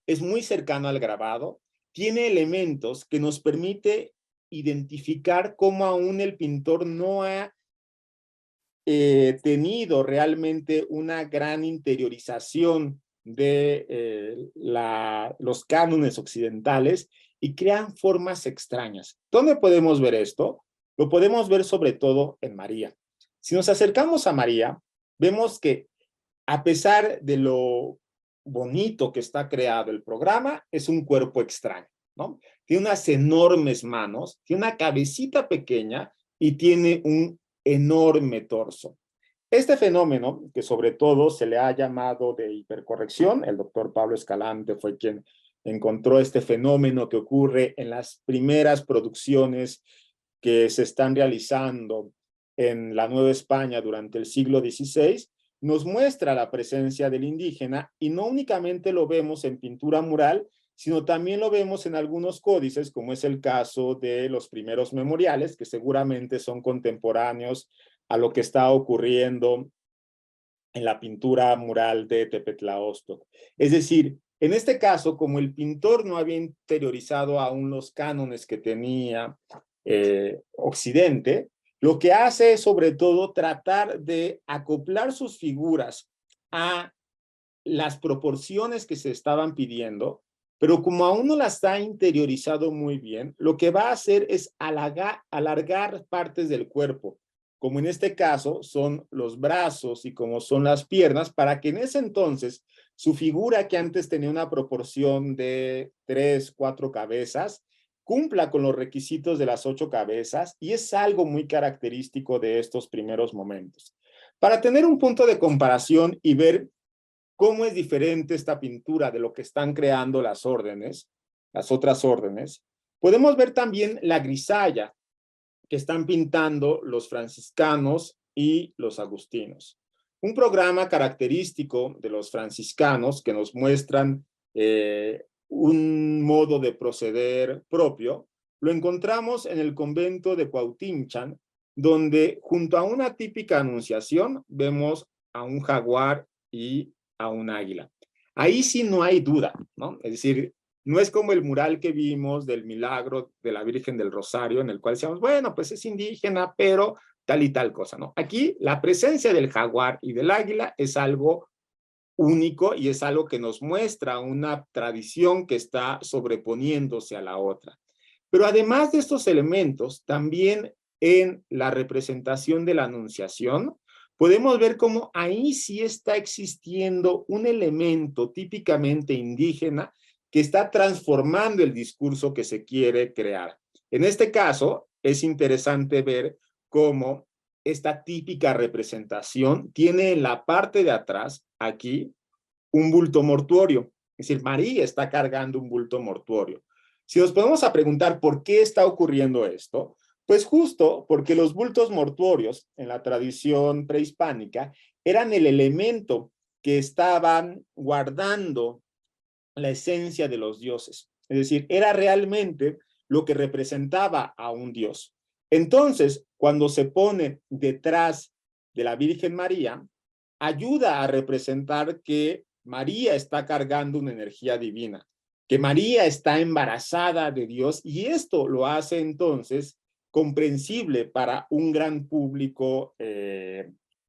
S2: es muy cercano al grabado, tiene elementos que nos permite identificar cómo aún el pintor no ha tenido realmente una gran interiorización de los cánones occidentales y crean formas extrañas. ¿Dónde podemos ver esto? Lo podemos ver sobre todo en María. Si nos acercamos a María, vemos que a pesar de lo bonito que está creado el programa, es un cuerpo extraño, ¿no? Tiene unas enormes manos, tiene una cabecita pequeña y tiene un enorme torso. Este fenómeno, que sobre todo se le ha llamado de hipercorrección, el doctor Pablo Escalante fue quien encontró este fenómeno que ocurre en las primeras producciones que se están realizando en la Nueva España durante el siglo XVI, nos muestra la presencia del indígena y no únicamente lo vemos en pintura mural, sino también lo vemos en algunos códices, como es el caso de los primeros memoriales, que seguramente son contemporáneos a lo que está ocurriendo en la pintura mural de Tepetlaóstoc. Es decir, en este caso, como el pintor no había interiorizado aún los cánones que tenía Occidente, lo que hace es sobre todo tratar de acoplar sus figuras a las proporciones que se estaban pidiendo, pero como aún no las ha interiorizado muy bien, lo que va a hacer es alargar partes del cuerpo, como en este caso son los brazos y como son las piernas, para que en ese entonces su figura, que antes tenía una proporción de 3, 4 cabezas, cumpla con los requisitos de las 8 cabezas, y es algo muy característico de estos primeros momentos. Para tener un punto de comparación y ver cómo es diferente esta pintura de lo que están creando las órdenes, las otras órdenes, podemos ver también la grisalla que están pintando los franciscanos y los agustinos. Un programa característico de los franciscanos que nos muestran un modo de proceder propio, lo encontramos en el convento de Cuautinchan, donde junto a una típica anunciación vemos a un jaguar y a un águila. Ahí sí no hay duda, ¿no? Es decir, no es como el mural que vimos del milagro de la Virgen del Rosario, en el cual decíamos, bueno, pues es indígena, pero tal y tal cosa, ¿no? Aquí la presencia del jaguar y del águila es algo único y es algo que nos muestra una tradición que está sobreponiéndose a la otra. Pero además de estos elementos, también en la representación de la Anunciación, podemos ver cómo ahí sí está existiendo un elemento típicamente indígena que está transformando el discurso que se quiere crear. En este caso, es interesante ver cómo esta típica representación tiene en la parte de atrás, aquí, un bulto mortuorio. Es decir, María está cargando un bulto mortuorio. Si nos podemos a preguntar por qué está ocurriendo esto, pues justo porque los bultos mortuorios en la tradición prehispánica eran el elemento que estaban guardando la esencia de los dioses. Es decir, era realmente lo que representaba a un dios. Entonces, cuando se pone detrás de la Virgen María, ayuda a representar que María está cargando una energía divina, que María está embarazada de Dios, y esto lo hace entonces comprensible para un gran público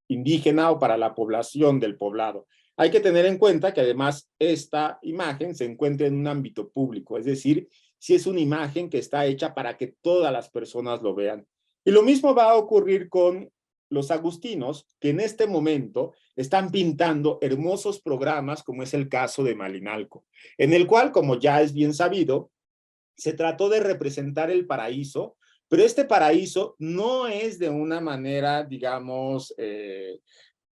S2: indígena o para la población del poblado. Hay que tener en cuenta que además esta imagen se encuentra en un ámbito público, es decir, si es una imagen que está hecha para que todas las personas lo vean. Y lo mismo va a ocurrir con los agustinos, que en este momento están pintando hermosos programas, como es el caso de Malinalco, en el cual, como ya es bien sabido, se trató de representar el paraíso, pero este paraíso no es de una manera, digamos,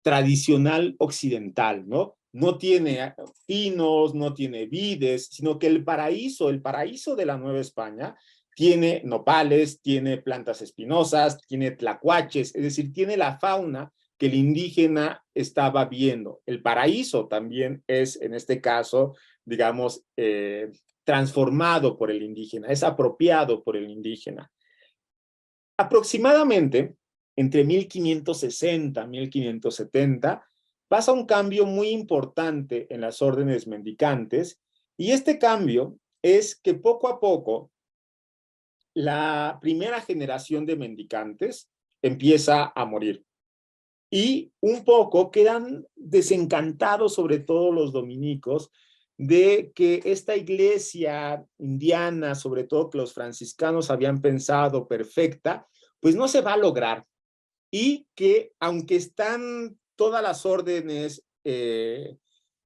S2: tradicional occidental, ¿no? No tiene pinos, no tiene vides, sino que el paraíso de la Nueva España, tiene nopales, tiene plantas espinosas, tiene tlacuaches, es decir, tiene la fauna que el indígena estaba viendo. El paraíso también es, en este caso, digamos, transformado por el indígena, es apropiado por el indígena. Aproximadamente entre 1560 y 1570 pasa un cambio muy importante en las órdenes mendicantes, y este cambio es que poco a poco la primera generación de mendicantes empieza a morir. Y un poco quedan desencantados, sobre todo los dominicos, de que esta iglesia indiana, sobre todo que los franciscanos habían pensado perfecta, pues no se va a lograr. Y que aunque están todas las órdenes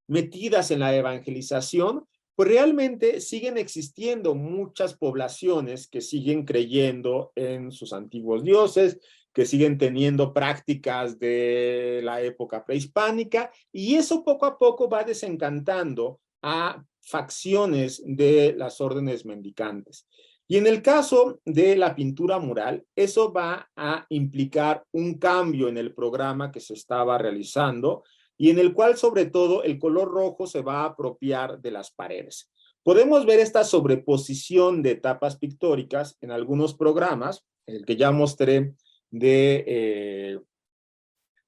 S2: metidas en la evangelización, pues realmente siguen existiendo muchas poblaciones que siguen creyendo en sus antiguos dioses, que siguen teniendo prácticas de la época prehispánica, y eso poco a poco va desencantando a facciones de las órdenes mendicantes. Y en el caso de la pintura mural, eso va a implicar un cambio en el programa que se estaba realizando, y en el cual sobre todo el color rojo se va a apropiar de las paredes. Podemos ver esta sobreposición de etapas pictóricas en algunos programas, el que ya mostré de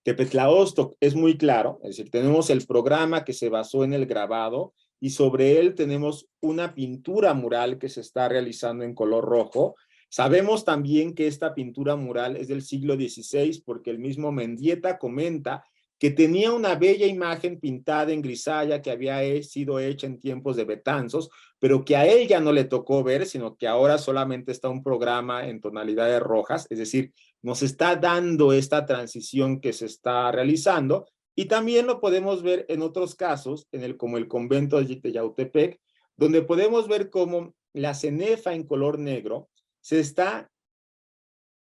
S2: Tepetlaostoc es muy claro, es decir, tenemos el programa que se basó en el grabado, y sobre él tenemos una pintura mural que se está realizando en color rojo. Sabemos también que esta pintura mural es del siglo XVI, porque el mismo Mendieta comenta que tenía una bella imagen pintada en grisalla que había sido hecha en tiempos de Betanzos, pero que a él ya no le tocó ver, sino que ahora solamente está un programa en tonalidades rojas, es decir, nos está dando esta transición que se está realizando. Y también lo podemos ver en otros casos, como el convento de Yautepec, donde podemos ver cómo la cenefa en color negro se está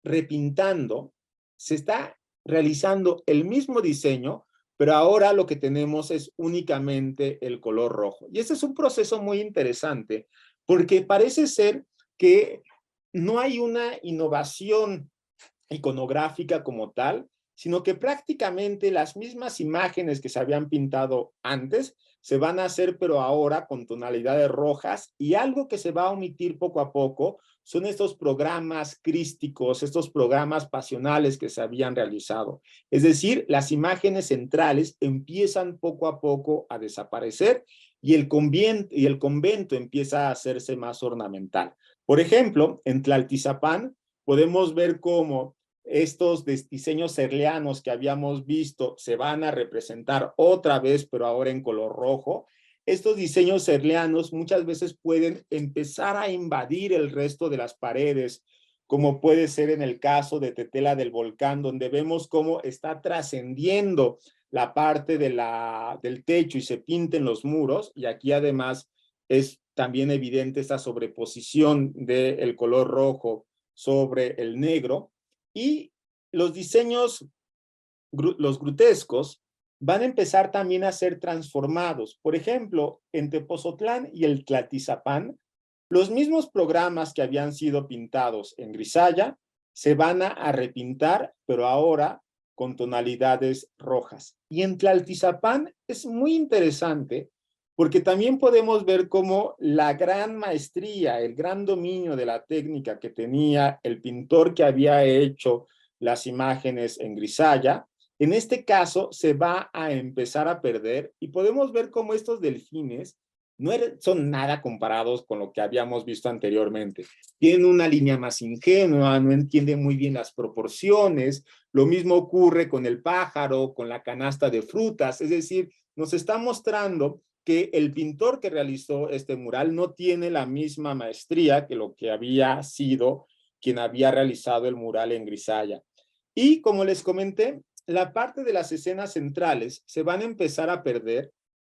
S2: repintando, se está realizando el mismo diseño, pero ahora lo que tenemos es únicamente el color rojo. Y este es un proceso muy interesante, porque parece ser que no hay una innovación iconográfica como tal, sino que prácticamente las mismas imágenes que se habían pintado antes se van a hacer, pero ahora con tonalidades rojas, y algo que se va a omitir poco a poco son estos programas crísticos, estos programas pasionales que se habían realizado. Es decir, las imágenes centrales empiezan poco a poco a desaparecer, y el convento empieza a hacerse más ornamental. Por ejemplo, en Tlaltizapán podemos ver cómo estos diseños serleanos que habíamos visto se van a representar otra vez, pero ahora en color rojo. Estos diseños serleanos muchas veces pueden empezar a invadir el resto de las paredes, como puede ser en el caso de Tetela del Volcán, donde vemos cómo está trascendiendo la parte del techo y se pinten los muros, y aquí además es también evidente esta sobreposición del color rojo sobre el negro. Y los diseños, los grutescos, van a empezar también a ser transformados. Por ejemplo, en Tepozotlán y el Tlaltizapán, los mismos programas que habían sido pintados en grisalla se van a repintar, pero ahora con tonalidades rojas. Y en Tlaltizapán es muy interesante, porque también podemos ver cómo la gran maestría, el gran dominio de la técnica que tenía el pintor que había hecho las imágenes en grisalla, en este caso se va a empezar a perder, y podemos ver cómo estos delfines no son nada comparados con lo que habíamos visto anteriormente. Tienen una línea más ingenua, no entienden muy bien las proporciones. Lo mismo ocurre con el pájaro, con la canasta de frutas. Es decir, nos está mostrando que el pintor que realizó este mural no tiene la misma maestría que lo que había sido quien había realizado el mural en Grisalla. Y como les comenté, la parte de las escenas centrales se van a empezar a perder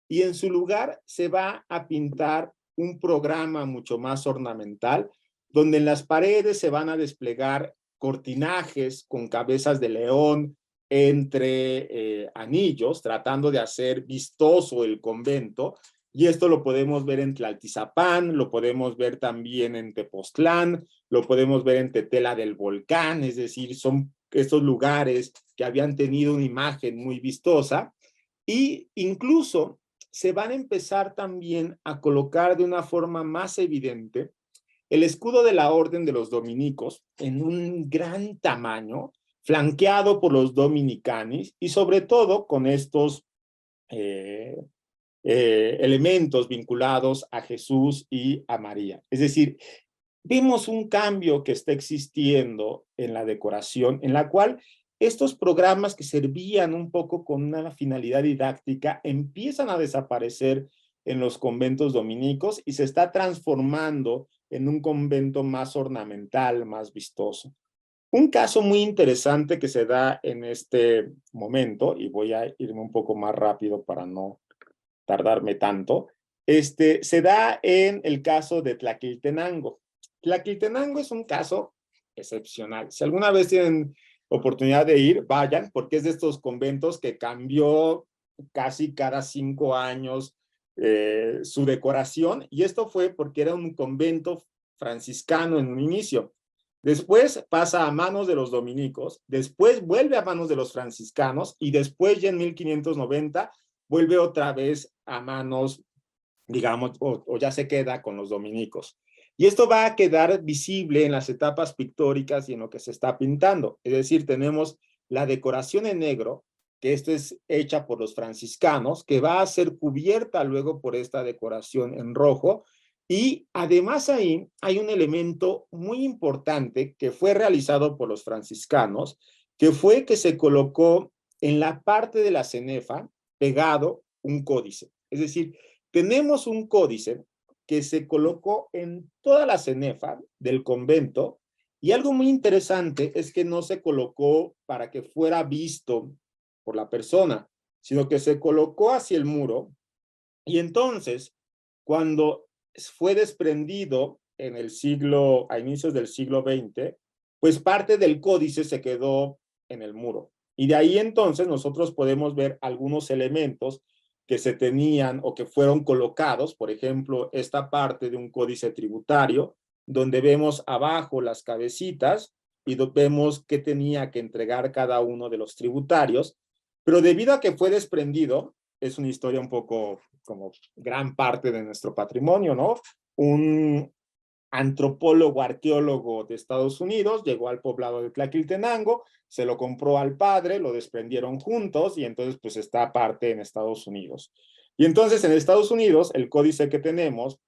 S2: y en su lugar se va a pintar un programa mucho más ornamental, donde en las paredes se van a desplegar cortinajes con cabezas de león entre anillos, tratando de hacer vistoso el convento. Y esto lo podemos ver en Tlaltizapán, lo podemos ver también en Tepoztlán, lo podemos ver en Tetela del Volcán, es decir, son estos lugares que habían tenido una imagen muy vistosa, y incluso se van a empezar también a colocar de una forma más evidente el escudo de la Orden de los Dominicos en un gran tamaño, flanqueado por los dominicanis y sobre todo con estos elementos vinculados a Jesús y a María. Es decir, vemos un cambio que está existiendo en la decoración, en la cual estos programas que servían un poco con una finalidad didáctica empiezan a desaparecer en los conventos dominicos y se está transformando en un convento más ornamental, más vistoso. Un caso muy interesante que se da en este momento, y voy a irme un poco más rápido para no tardarme tanto, se da en el caso de Tlaquiltenango. Tlaquiltenango es un caso excepcional. Si alguna vez tienen oportunidad de ir, vayan, porque es de estos conventos que cambió casi cada 5 años su decoración, y esto fue porque era un convento franciscano en un inicio. Después pasa a manos de los dominicos, después vuelve a manos de los franciscanos, y después ya en 1590 vuelve otra vez a manos, digamos, o ya se queda con los dominicos. Y esto va a quedar visible en las etapas pictóricas y en lo que se está pintando. Es decir, tenemos la decoración en negro, que esto es hecha por los franciscanos, que va a ser cubierta luego por esta decoración en rojo. Y además ahí hay un elemento muy importante que fue realizado por los franciscanos, que fue que se colocó en la parte de la cenefa pegado un códice. Es decir, tenemos un códice que se colocó en toda la cenefa del convento, y algo muy interesante es que no se colocó para que fuera visto por la persona, sino que se colocó hacia el muro, y entonces, cuando fue desprendido en el siglo, a inicios del siglo XX, pues parte del códice se quedó en el muro. Y de ahí entonces nosotros podemos ver algunos elementos que se tenían o que fueron colocados, por ejemplo, esta parte de un códice tributario, donde vemos abajo las cabecitas y vemos qué tenía que entregar cada uno de los tributarios, pero debido a que fue desprendido, es una historia un poco como gran parte de nuestro patrimonio, ¿no? Un antropólogo, arqueólogo de Estados Unidos, llegó al poblado de Tlaquiltenango, se lo compró al padre, lo desprendieron juntos y entonces pues está aparte en Estados Unidos. Y entonces en Estados Unidos el códice que tenemos,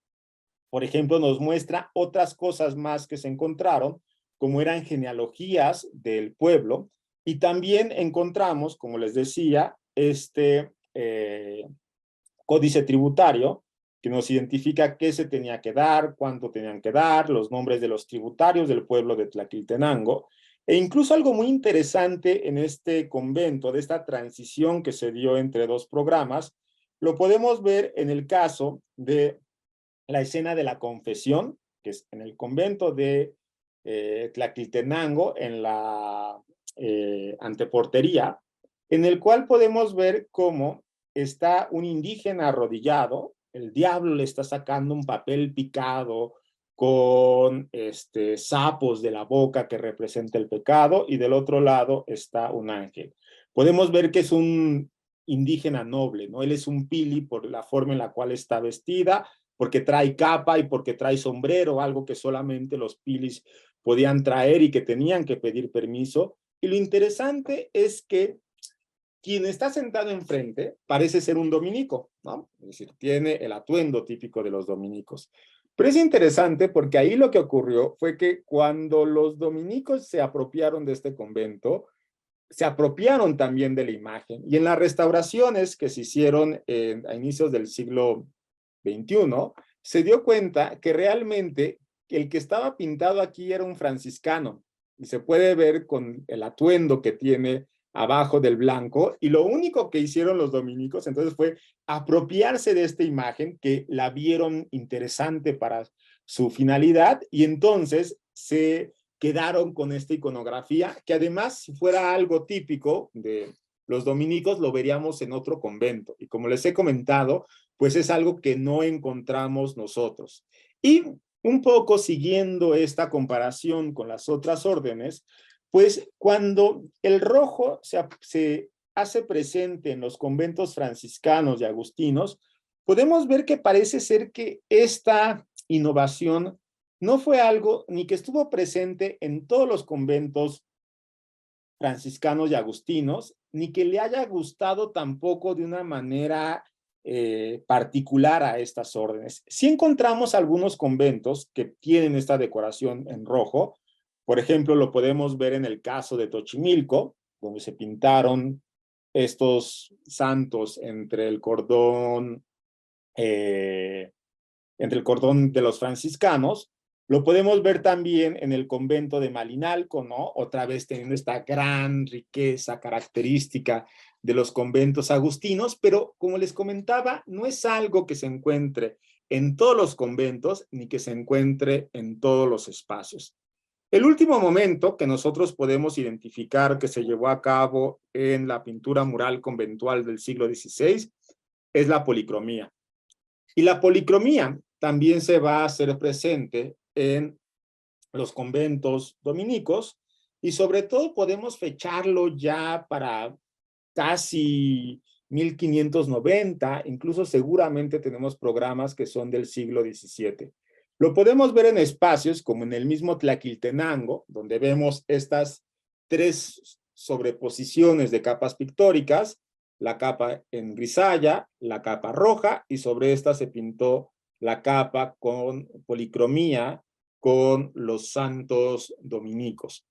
S2: por ejemplo, nos muestra otras cosas más que se encontraron, como eran genealogías del pueblo, y también encontramos, como les decía, códice tributario, que nos identifica qué se tenía que dar, cuánto tenían que dar, los nombres de los tributarios del pueblo de Tlaquiltenango, e incluso algo muy interesante en este convento, de esta transición que se dio entre dos programas, lo podemos ver en el caso de la escena de la confesión, que es en el convento de Tlaquiltenango, en la anteportería, en el cual podemos ver cómo está un indígena arrodillado, el diablo le está sacando un papel picado con sapos de la boca que representa el pecado, y del otro lado está un ángel. Podemos ver que es un indígena noble, ¿no? Él es un pili por la forma en la cual está vestida, porque trae capa y porque trae sombrero, algo que solamente los pilis podían traer y que tenían que pedir permiso. Y lo interesante es que quien está sentado enfrente parece ser un dominico, ¿no? Es decir, tiene el atuendo típico de los dominicos. Pero es interesante porque ahí lo que ocurrió fue que cuando los dominicos se apropiaron de este convento, se apropiaron también de la imagen. Y en las restauraciones que se hicieron a inicios del siglo XXI, se dio cuenta que realmente el que estaba pintado aquí era un franciscano, y se puede ver con el atuendo que tiene abajo del blanco, y lo único que hicieron los dominicos entonces fue apropiarse de esta imagen, que la vieron interesante para su finalidad, y entonces se quedaron con esta iconografía, que además, si fuera algo típico de los dominicos, lo veríamos en otro convento, y como les he comentado, pues es algo que no encontramos nosotros. Y un poco siguiendo esta comparación con las otras órdenes, pues cuando el rojo se hace presente en los conventos franciscanos y agustinos, podemos ver que parece ser que esta innovación no fue algo ni que estuvo presente en todos los conventos franciscanos y agustinos, ni que le haya gustado tampoco de una manera particular a estas órdenes. Sí encontramos algunos conventos que tienen esta decoración en rojo. Por ejemplo, lo podemos ver en el caso de Xochimilco, donde se pintaron estos santos entre el cordón de los franciscanos. Lo podemos ver también en el convento de Malinalco, ¿no? Otra vez teniendo esta gran riqueza característica de los conventos agustinos, pero como les comentaba, no es algo que se encuentre en todos los conventos ni que se encuentre en todos los espacios. El último momento que nosotros podemos identificar que se llevó a cabo en la pintura mural conventual del siglo XVI es la policromía. Y la policromía también se va a hacer presente en los conventos dominicos, y sobre todo podemos fecharlo ya para casi 1590, incluso seguramente tenemos programas que son del siglo XVII. Lo podemos ver en espacios como en el mismo Tlaquiltenango, donde vemos estas tres sobreposiciones de capas pictóricas, la capa en grisalla, la capa roja, y sobre esta se pintó la capa con policromía con los santos dominicos.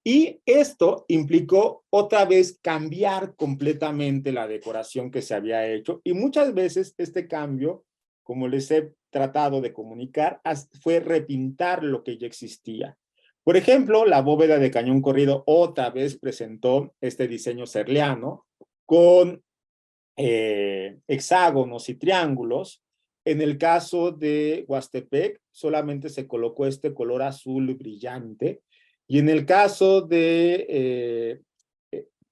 S2: Y esto implicó otra vez cambiar completamente la decoración que se había hecho, y muchas veces este cambio, como les he tratado de comunicar, fue repintar lo que ya existía. Por ejemplo, la bóveda de cañón corrido otra vez presentó este diseño serliano con hexágonos y triángulos. En el caso de Huastepec, solamente se colocó este color azul brillante. Y en el caso de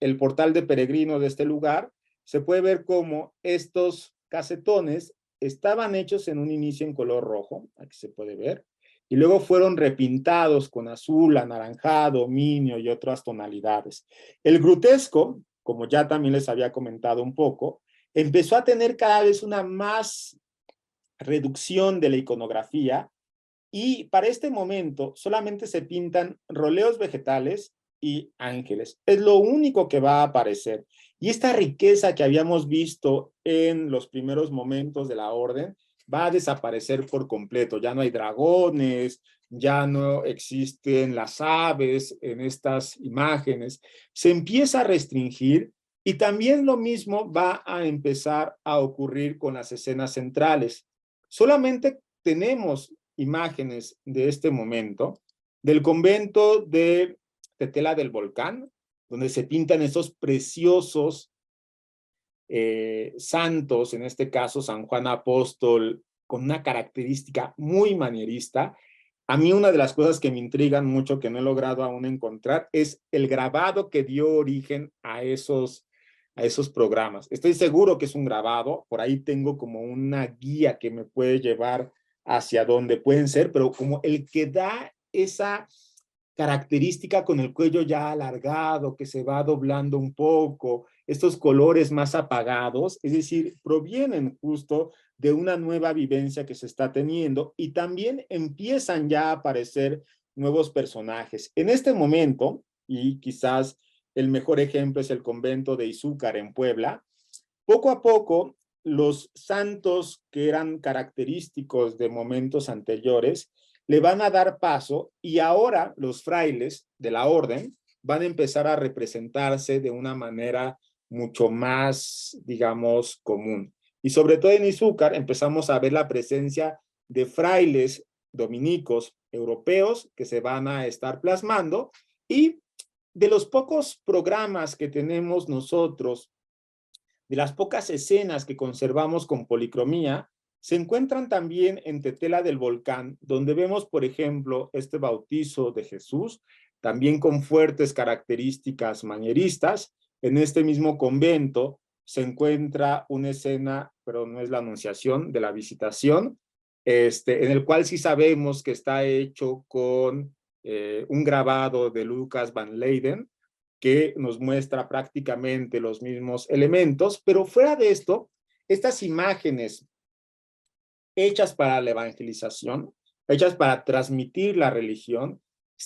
S2: el portal de peregrino de este lugar, se puede ver cómo estos casetones estaban hechos en un inicio en color rojo, aquí se puede ver, y luego fueron repintados con azul, anaranjado, minio y otras tonalidades. El grutesco, como ya también les había comentado un poco, empezó a tener cada vez una más reducción de la iconografía, y para este momento solamente se pintan roleos vegetales y ángeles. Es lo único que va a aparecer. Y esta riqueza que habíamos visto en los primeros momentos de la orden va a desaparecer por completo. Ya no hay dragones, ya no existen las aves en estas imágenes. Se empieza a restringir, y también lo mismo va a empezar a ocurrir con las escenas centrales. Solamente tenemos imágenes de este momento del convento de Tetela del Volcán, donde se pintan esos preciosos santos, en este caso San Juan Apóstol, con una característica muy manierista. A mí una de las cosas que me intrigan mucho, que no he logrado aún encontrar, es el grabado que dio origen a esos programas. Estoy seguro que es un grabado, por ahí tengo como una guía que me puede llevar hacia donde pueden ser, pero como el que da esa característica con el cuello ya alargado, que se va doblando un poco, estos colores más apagados, es decir, provienen justo de una nueva vivencia que se está teniendo, y también empiezan ya a aparecer nuevos personajes. En este momento, y quizás el mejor ejemplo es el convento de Izúcar en Puebla, poco a poco los santos que eran característicos de momentos anteriores le van a dar paso, y ahora los frailes de la orden van a empezar a representarse de una manera mucho más, digamos, común. Y sobre todo en Izúcar empezamos a ver la presencia de frailes dominicos europeos que se van a estar plasmando, y de los pocos programas que tenemos nosotros, de las pocas escenas que conservamos con policromía, se encuentran también en Tetela del Volcán, donde vemos, por ejemplo, este bautizo de Jesús, también con fuertes características manieristas. En este mismo convento se encuentra una escena, pero no es la Anunciación, de la Visitación, en el cual sí sabemos que está hecho con un grabado de Lucas van Leyden, que nos muestra prácticamente los mismos elementos, pero fuera de esto, estas imágenes hechas para la evangelización, hechas para transmitir la religión,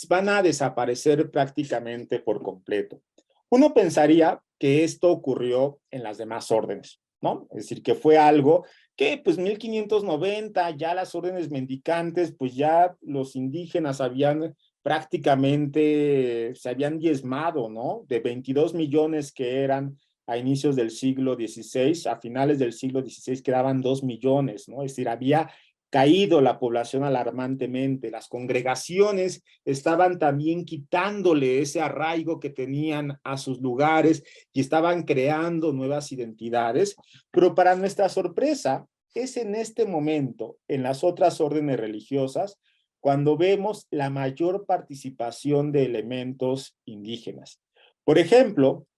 S2: van a desaparecer prácticamente por completo. Uno pensaría que esto ocurrió en las demás órdenes, ¿no? Es decir, que fue algo que pues 1590 ya las órdenes mendicantes, pues ya los indígenas habían prácticamente, se habían diezmado, ¿no? De 22 millones que eran a inicios del siglo XVI, a finales del siglo XVI quedaban 2 millones, ¿no? Es decir, había caído la población alarmantemente, las congregaciones estaban también quitándole ese arraigo que tenían a sus lugares y estaban creando nuevas identidades, pero para nuestra sorpresa, es en este momento, en las otras órdenes religiosas, cuando vemos la mayor participación de elementos indígenas. Por ejemplo,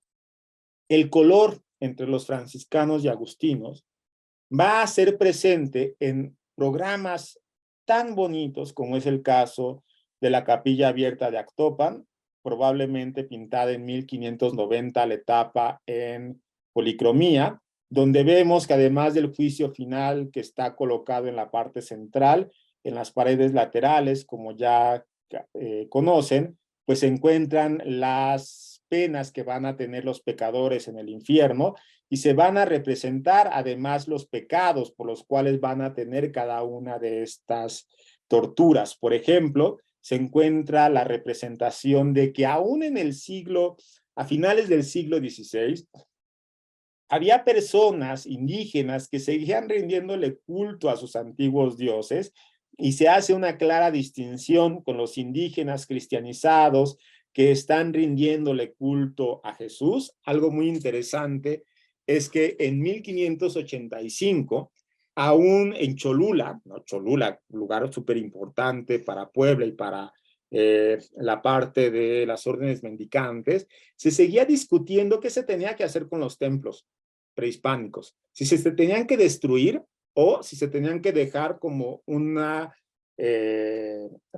S2: el color entre los franciscanos y agustinos va a ser presente en programas tan bonitos como es el caso de la Capilla Abierta de Actopan, probablemente pintada en 1590, la etapa en policromía, donde vemos que además del juicio final que está colocado en la parte central, en las paredes laterales, como ya conocen, pues se encuentran las penas que van a tener los pecadores en el infierno, y se van a representar además los pecados por los cuales van a tener cada una de estas torturas. Por ejemplo, se encuentra la representación de que aún en el siglo, a finales del siglo XVI, había personas indígenas que seguían rindiéndole culto a sus antiguos dioses, y se hace una clara distinción con los indígenas cristianizados que están rindiéndole culto a Jesús. Algo muy interesante es que en 1585, aún en Cholula, ¿no? Cholula, lugar súper importante para Puebla y para la parte de las órdenes mendicantes, se seguía discutiendo qué se tenía que hacer con los templos prehispánicos, si se tenían que destruir o si se tenían que dejar como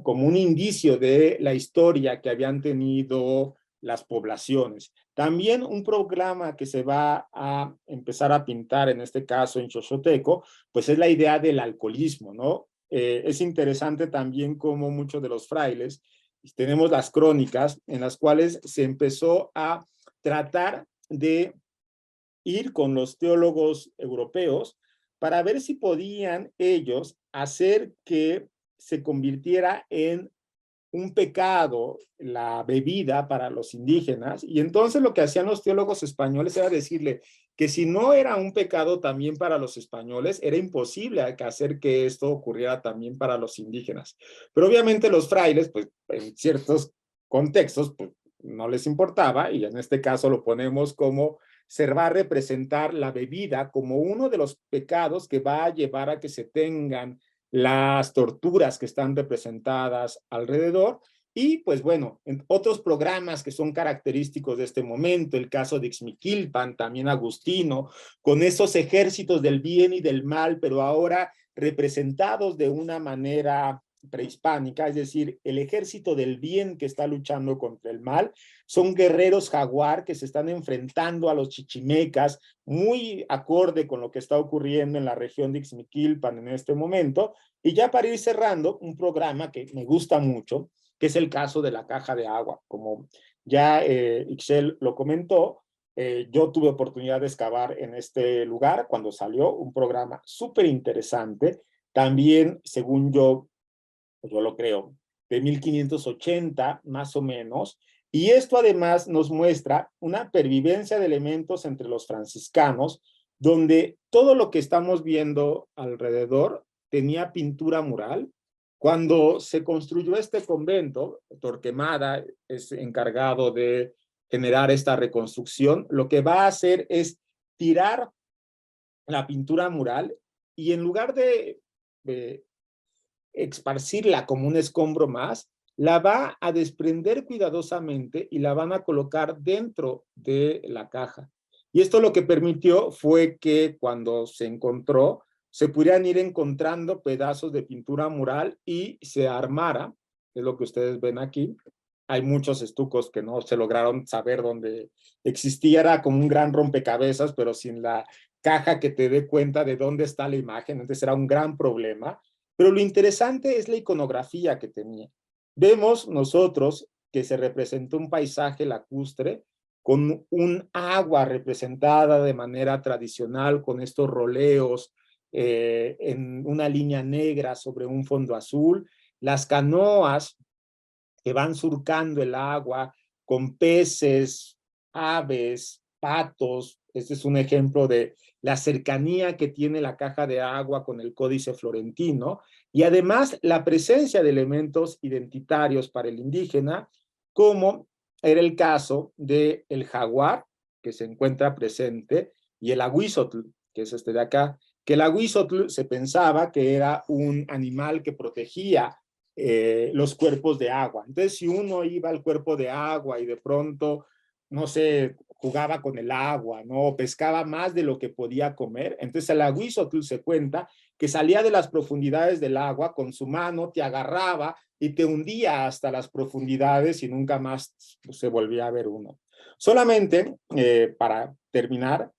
S2: como un indicio de la historia que habían tenido las poblaciones. También un programa que se va a empezar a pintar, en este caso en Xochoteco, pues es la idea del alcoholismo, ¿no? Es interesante también cómo muchos de los frailes, tenemos las crónicas en las cuales se empezó a tratar de ir con los teólogos europeos para ver si podían ellos hacer que se convirtiera en un pecado la bebida para los indígenas, y entonces lo que hacían los teólogos españoles era decirle que si no era un pecado también para los españoles, era imposible hacer que esto ocurriera también para los indígenas. Pero obviamente los frailes, pues en ciertos contextos, pues no les importaba, y en este caso lo ponemos como se va a representar la bebida como uno de los pecados que va a llevar a que se tengan las torturas que están representadas alrededor. Y pues bueno, en otros programas que son característicos de este momento, el caso de Ixmiquilpan, también agustino, con esos ejércitos del bien y del mal, pero ahora representados de una manera prehispánica, es decir, el ejército del bien que está luchando contra el mal, son guerreros jaguar que se están enfrentando a los chichimecas, muy acorde con lo que está ocurriendo en la región de Ixmiquilpan en este momento. Y ya para ir cerrando, un programa que me gusta mucho, que es el caso de la caja de agua. Como ya Ixchel lo comentó, yo tuve oportunidad de excavar en este lugar cuando salió un programa súper interesante, también, según yo lo creo, de 1580 más o menos, y esto además nos muestra una pervivencia de elementos entre los franciscanos, donde todo lo que estamos viendo alrededor tenía pintura mural, Cuando se construyó este convento, Torquemada es encargado de generar esta reconstrucción, lo que va a hacer es tirar la pintura mural y en lugar de esparcirla como un escombro más, la va a desprender cuidadosamente y la van a colocar dentro de la caja. Y esto lo que permitió fue que cuando se encontró, se pudieran ir encontrando pedazos de pintura mural y se armara, es lo que ustedes ven aquí. Hay muchos estucos que no se lograron saber dónde existía, era como un gran rompecabezas, pero sin la caja que te dé cuenta de dónde está la imagen, entonces era un gran problema. Pero lo interesante es la iconografía que tenía. Vemos nosotros que se representó un paisaje lacustre con un agua representada de manera tradicional, con estos roleos en una línea negra sobre un fondo azul, las canoas que van surcando el agua con peces, aves, patos. Este es un ejemplo de la cercanía que tiene la caja de agua con el Códice Florentino y además la presencia de elementos identitarios para el indígena, como era el caso del jaguar, que se encuentra presente, y el aguizotl, que es este de acá, que el aguizotl se pensaba que era un animal que protegía los cuerpos de agua. Entonces, si uno iba al cuerpo de agua y de pronto, no sé, jugaba con el agua, ¿no? Pescaba más de lo que podía comer, entonces el aguizotl se cuenta que salía de las profundidades del agua con su mano, te agarraba y te hundía hasta las profundidades y nunca más se volvía a ver uno. Solamente, para terminar,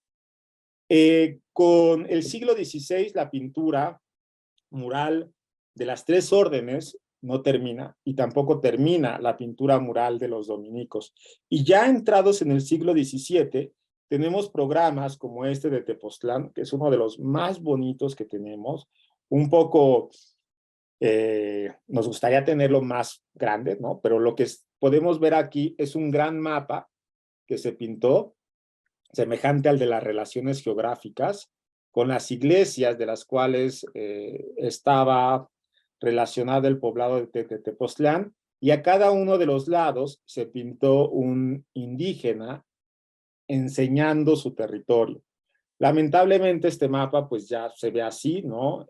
S2: con el siglo XVI la pintura mural de las tres órdenes no termina y tampoco termina la pintura mural de los dominicos. Y ya entrados en el siglo XVII, tenemos programas como este de Tepoztlán, que es uno de los más bonitos que tenemos, un poco, nos gustaría tenerlo más grande, ¿no? Pero lo que podemos ver aquí es un gran mapa que se pintó, semejante al de las relaciones geográficas, con las iglesias de las cuales estaba relacionado el poblado de Tepoztlán, y a cada uno de los lados se pintó un indígena enseñando su territorio. Lamentablemente este mapa pues ya se ve así, ¿no?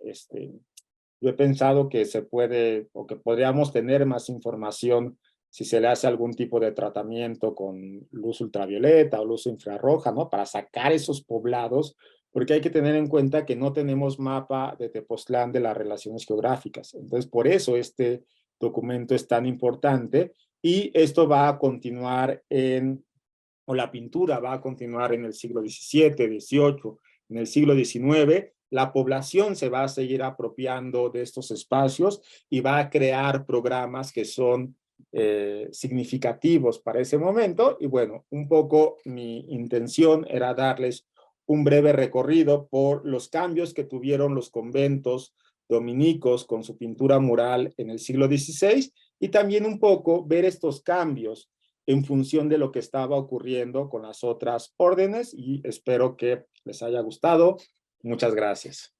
S2: Yo he pensado que se puede o que podríamos tener más información si se le hace algún tipo de tratamiento con luz ultravioleta o luz infrarroja, ¿no? Para sacar esos poblados, porque hay que tener en cuenta que no tenemos mapa de Tepoztlán de las relaciones geográficas. Entonces, por eso este documento es tan importante y esto va a continuar o la pintura va a continuar en el siglo XVII, XVIII, en el siglo XIX. La población se va a seguir apropiando de estos espacios y va a crear programas que son significativos para ese momento. Y bueno, un poco mi intención era darles un breve recorrido por los cambios que tuvieron los conventos dominicos con su pintura mural en el siglo XVI y también un poco ver estos cambios en función de lo que estaba ocurriendo con las otras órdenes y espero que les haya gustado. Muchas gracias.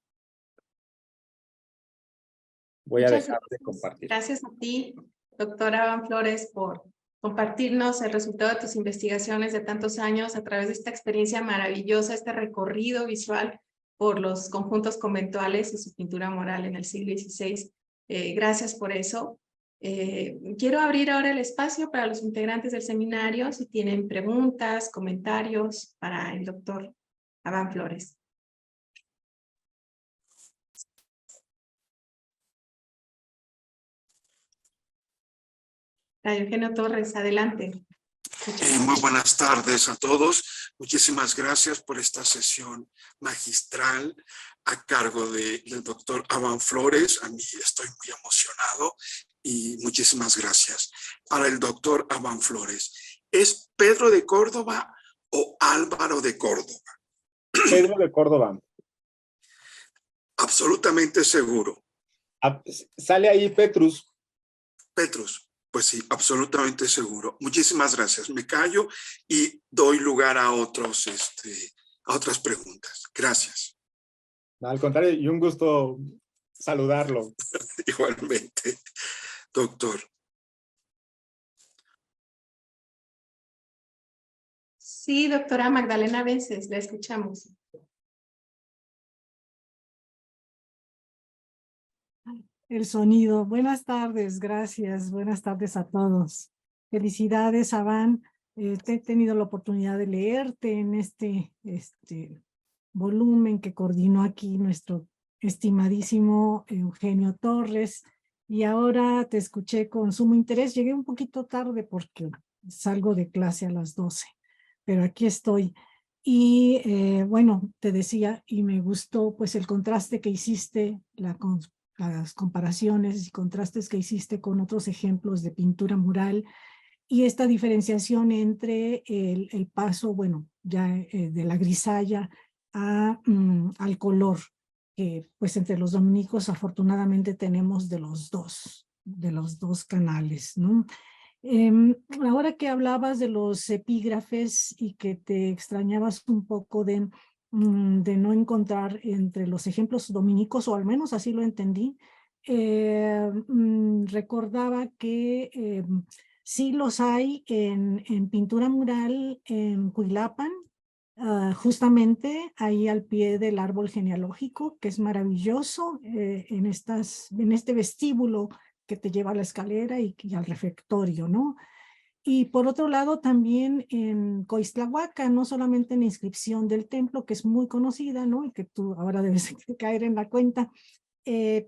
S2: Voy a dejar de compartir.
S1: Gracias a ti, doctora Aban Flores, por compartirnos el resultado de tus investigaciones de tantos años a través de esta experiencia maravillosa, este recorrido visual por los conjuntos conventuales y su pintura mural en el siglo XVI. Gracias por eso. Quiero abrir ahora el espacio para los integrantes del seminario, si tienen preguntas, comentarios para el doctor Aban Flores. Eugenio Torres, adelante.
S3: Muy buenas tardes a todos. Muchísimas gracias por esta sesión magistral a cargo del doctor Aban Flores. A mí estoy muy emocionado y muchísimas gracias. Para el doctor Aban Flores, ¿es Pedro de Córdoba o Álvaro de Córdoba?
S2: Pedro de Córdoba.
S3: Absolutamente seguro.
S2: Sale ahí Petrus.
S3: Petrus. Pues sí, absolutamente seguro. Muchísimas gracias. Me callo y doy lugar a otras preguntas. Gracias.
S2: Al contrario, y un gusto saludarlo.
S3: Igualmente, doctor.
S1: Sí, doctora Magdalena Vences, la escuchamos.
S4: El sonido. Buenas tardes, gracias. Buenas tardes a todos. Felicidades, Avan. He tenido la oportunidad de leerte en este volumen que coordinó aquí nuestro estimadísimo Eugenio Torres. Y ahora te escuché con sumo interés. Llegué un poquito tarde porque salgo de clase a las 12, pero aquí estoy. Y bueno, te decía, y me gustó pues el contraste que hiciste, las comparaciones y contrastes que hiciste con otros ejemplos de pintura mural y esta diferenciación entre el paso, bueno, ya de la grisalla al color, que pues entre los dominicos afortunadamente tenemos de los dos canales, ¿no? Ahora que hablabas de los epígrafes y que te extrañabas un poco de no encontrar entre los ejemplos dominicos, o al menos así lo entendí, recordaba que sí los hay en pintura mural en Cuilapan, justamente ahí al pie del árbol genealógico, que es maravilloso, en este vestíbulo que te lleva a la escalera y al refectorio, ¿no? Y por otro lado, también en Coixtlahuaca, no solamente en la inscripción del templo, que es muy conocida, ¿no? Y que tú ahora debes caer en la cuenta,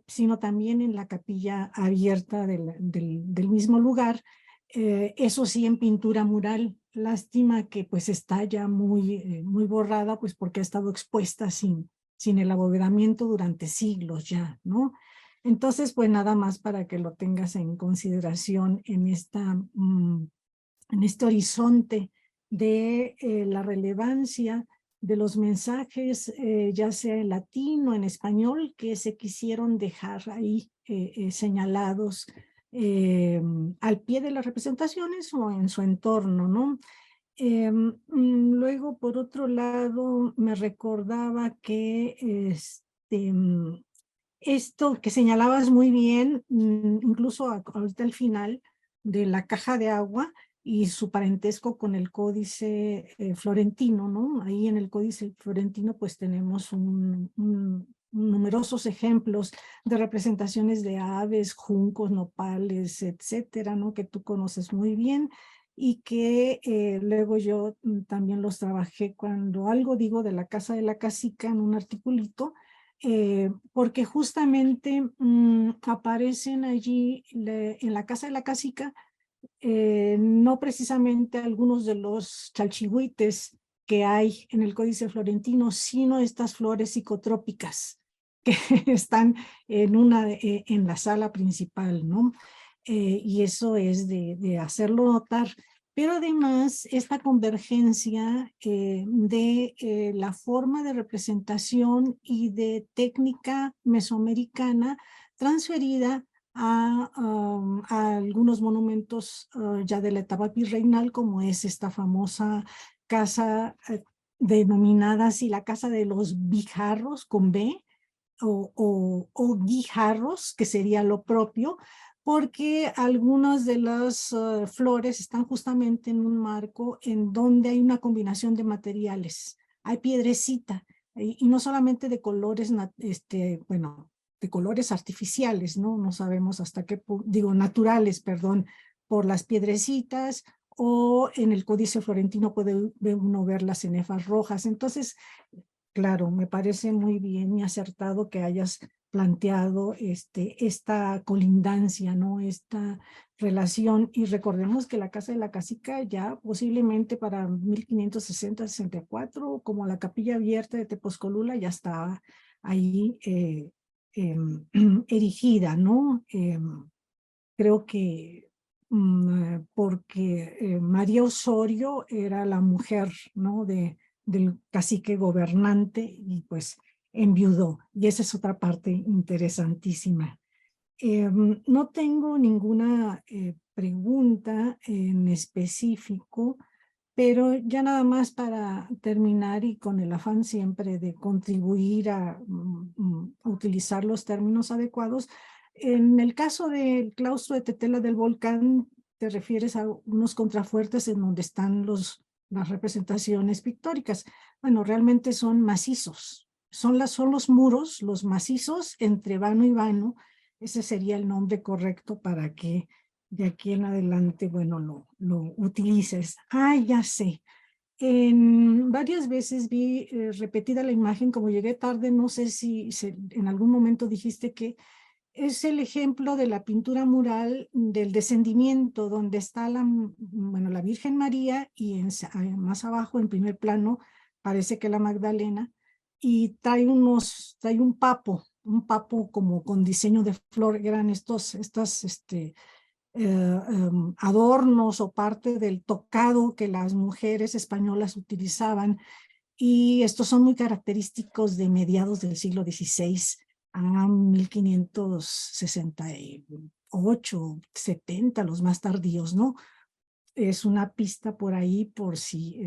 S4: sino también en la capilla abierta del mismo lugar, eso sí en pintura mural. Lástima que pues está ya muy borrada, pues porque ha estado expuesta sin el abovedamiento durante siglos ya, ¿no? Entonces, pues nada más para que lo tengas en consideración en este horizonte de la relevancia de los mensajes, ya sea en latín o en español, que se quisieron dejar ahí señalados al pie de las representaciones o en su entorno, ¿no? Luego, por otro lado, me recordaba que esto que señalabas muy bien, incluso ahorita al final de la caja de agua y su parentesco con el códice florentino, ¿no? Ahí en el códice florentino pues tenemos numerosos ejemplos de representaciones de aves, juncos, nopales, etcétera, ¿no? Que tú conoces muy bien y que luego yo también los trabajé cuando algo digo de la Casa de la Casica en un articulito, porque justamente aparecen allí en la Casa de la Casica, no precisamente algunos de los chalchihuites que hay en el Códice Florentino, sino estas flores psicotrópicas que están en la sala principal, ¿no? Y eso es de hacerlo notar. Pero además, esta convergencia de la forma de representación y de técnica mesoamericana transferida a algunos monumentos ya de la etapa virreinal, como es esta famosa casa denominada así la Casa de los Bijarros, con B, o guijarros, que sería lo propio, porque algunas de las flores están justamente en un marco en donde hay una combinación de materiales. Hay piedrecita, y no solamente de colores, bueno, de colores artificiales, ¿no? No sabemos hasta qué, naturales, perdón, por las piedrecitas, o en el Códice Florentino puede uno ver las cenefas rojas. Entonces, claro, me parece muy bien y acertado que hayas planteado esta colindancia, ¿no? Esta relación. Y recordemos que la Casa de la Casica ya posiblemente para 1560-64, como la Capilla Abierta de Tepozcolula, ya estaba ahí erigida, ¿no? Creo que porque María Osorio era la mujer, ¿no? del cacique gobernante y pues enviudó. Y esa es otra parte interesantísima. No tengo ninguna pregunta en específico, Pero ya nada más para terminar y con el afán siempre de contribuir a utilizar los términos adecuados, en el caso del claustro de Tetela del Volcán, te refieres a unos contrafuertes en donde están las representaciones pictóricas. Bueno, realmente son macizos. Son los muros, los macizos entre vano y vano. Ese sería el nombre correcto para que de aquí en adelante, bueno, lo utilices. Ah, ya sé. Varias veces vi repetida la imagen, como llegué tarde, no sé si en algún momento dijiste que es el ejemplo de la pintura mural del descendimiento, donde está la Virgen María y más abajo, en primer plano, parece que la Magdalena, y trae un papo como con diseño de flor, eran adornos o parte del tocado que las mujeres españolas utilizaban, y estos son muy característicos de mediados del siglo XVI a 1568, 70, los más tardíos, ¿no? Es una pista por ahí por si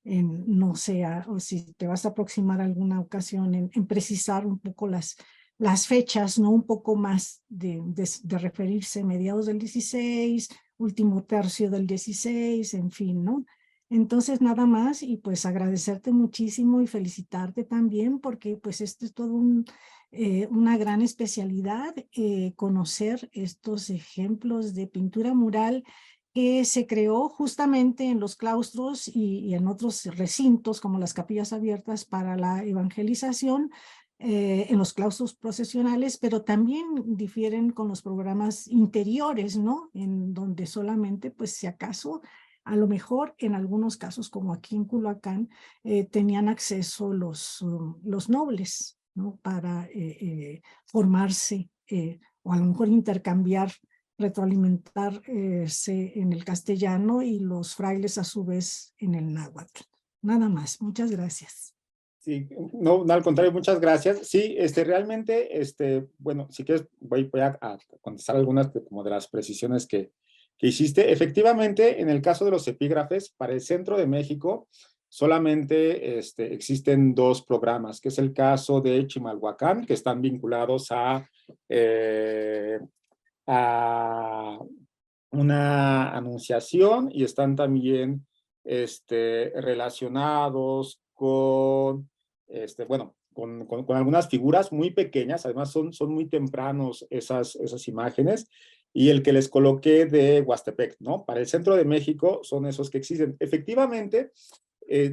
S4: no sea, o si te vas a aproximar a alguna ocasión en precisar un poco las fechas, ¿no? Un poco más de referirse mediados del 16, último tercio del 16, en fin, ¿no? Entonces, nada más, y pues agradecerte muchísimo y felicitarte también, porque pues esto es todo una gran especialidad, conocer estos ejemplos de pintura mural que se creó justamente en los claustros y en otros recintos como las capillas abiertas para la evangelización, en los claustros procesionales, pero también difieren con los programas interiores, ¿no? En donde solamente, pues si acaso, a lo mejor en algunos casos, como aquí en Culhuacán, tenían acceso los nobles, ¿no? Para formarse o a lo mejor intercambiar, retroalimentarse en el castellano y los frailes a su vez en el náhuatl. Nada más, muchas gracias.
S2: Sí, no, al contrario, muchas gracias. Sí, realmente, bueno, si quieres, voy a contestar algunas como de las precisiones que hiciste. Efectivamente, en el caso de los epígrafes, para el centro de México, solamente existen 2 programas, que es el caso de Chimalhuacán, que están vinculados a una anunciación y están también relacionados con, bueno, con algunas figuras muy pequeñas, además son muy tempranos esas imágenes, y el que les coloqué de Huastepec, ¿no? Para el centro de México son esos que existen. Efectivamente,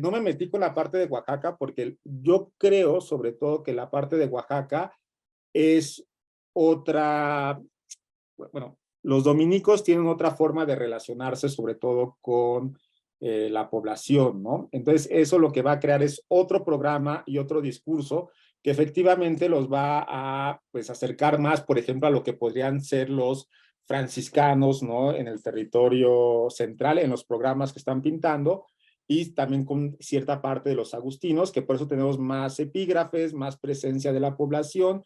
S2: no me metí con la parte de Oaxaca porque yo creo sobre todo que la parte de Oaxaca es otra, bueno, los dominicos tienen otra forma de relacionarse, sobre todo con la población, ¿no? Entonces, eso lo que va a crear es otro programa y otro discurso que efectivamente los va a, pues, acercar más, por ejemplo, a lo que podrían ser los franciscanos, ¿no? En el territorio central, en los programas que están pintando, y también con cierta parte de los agustinos, que por eso tenemos más epígrafes, más presencia de la población,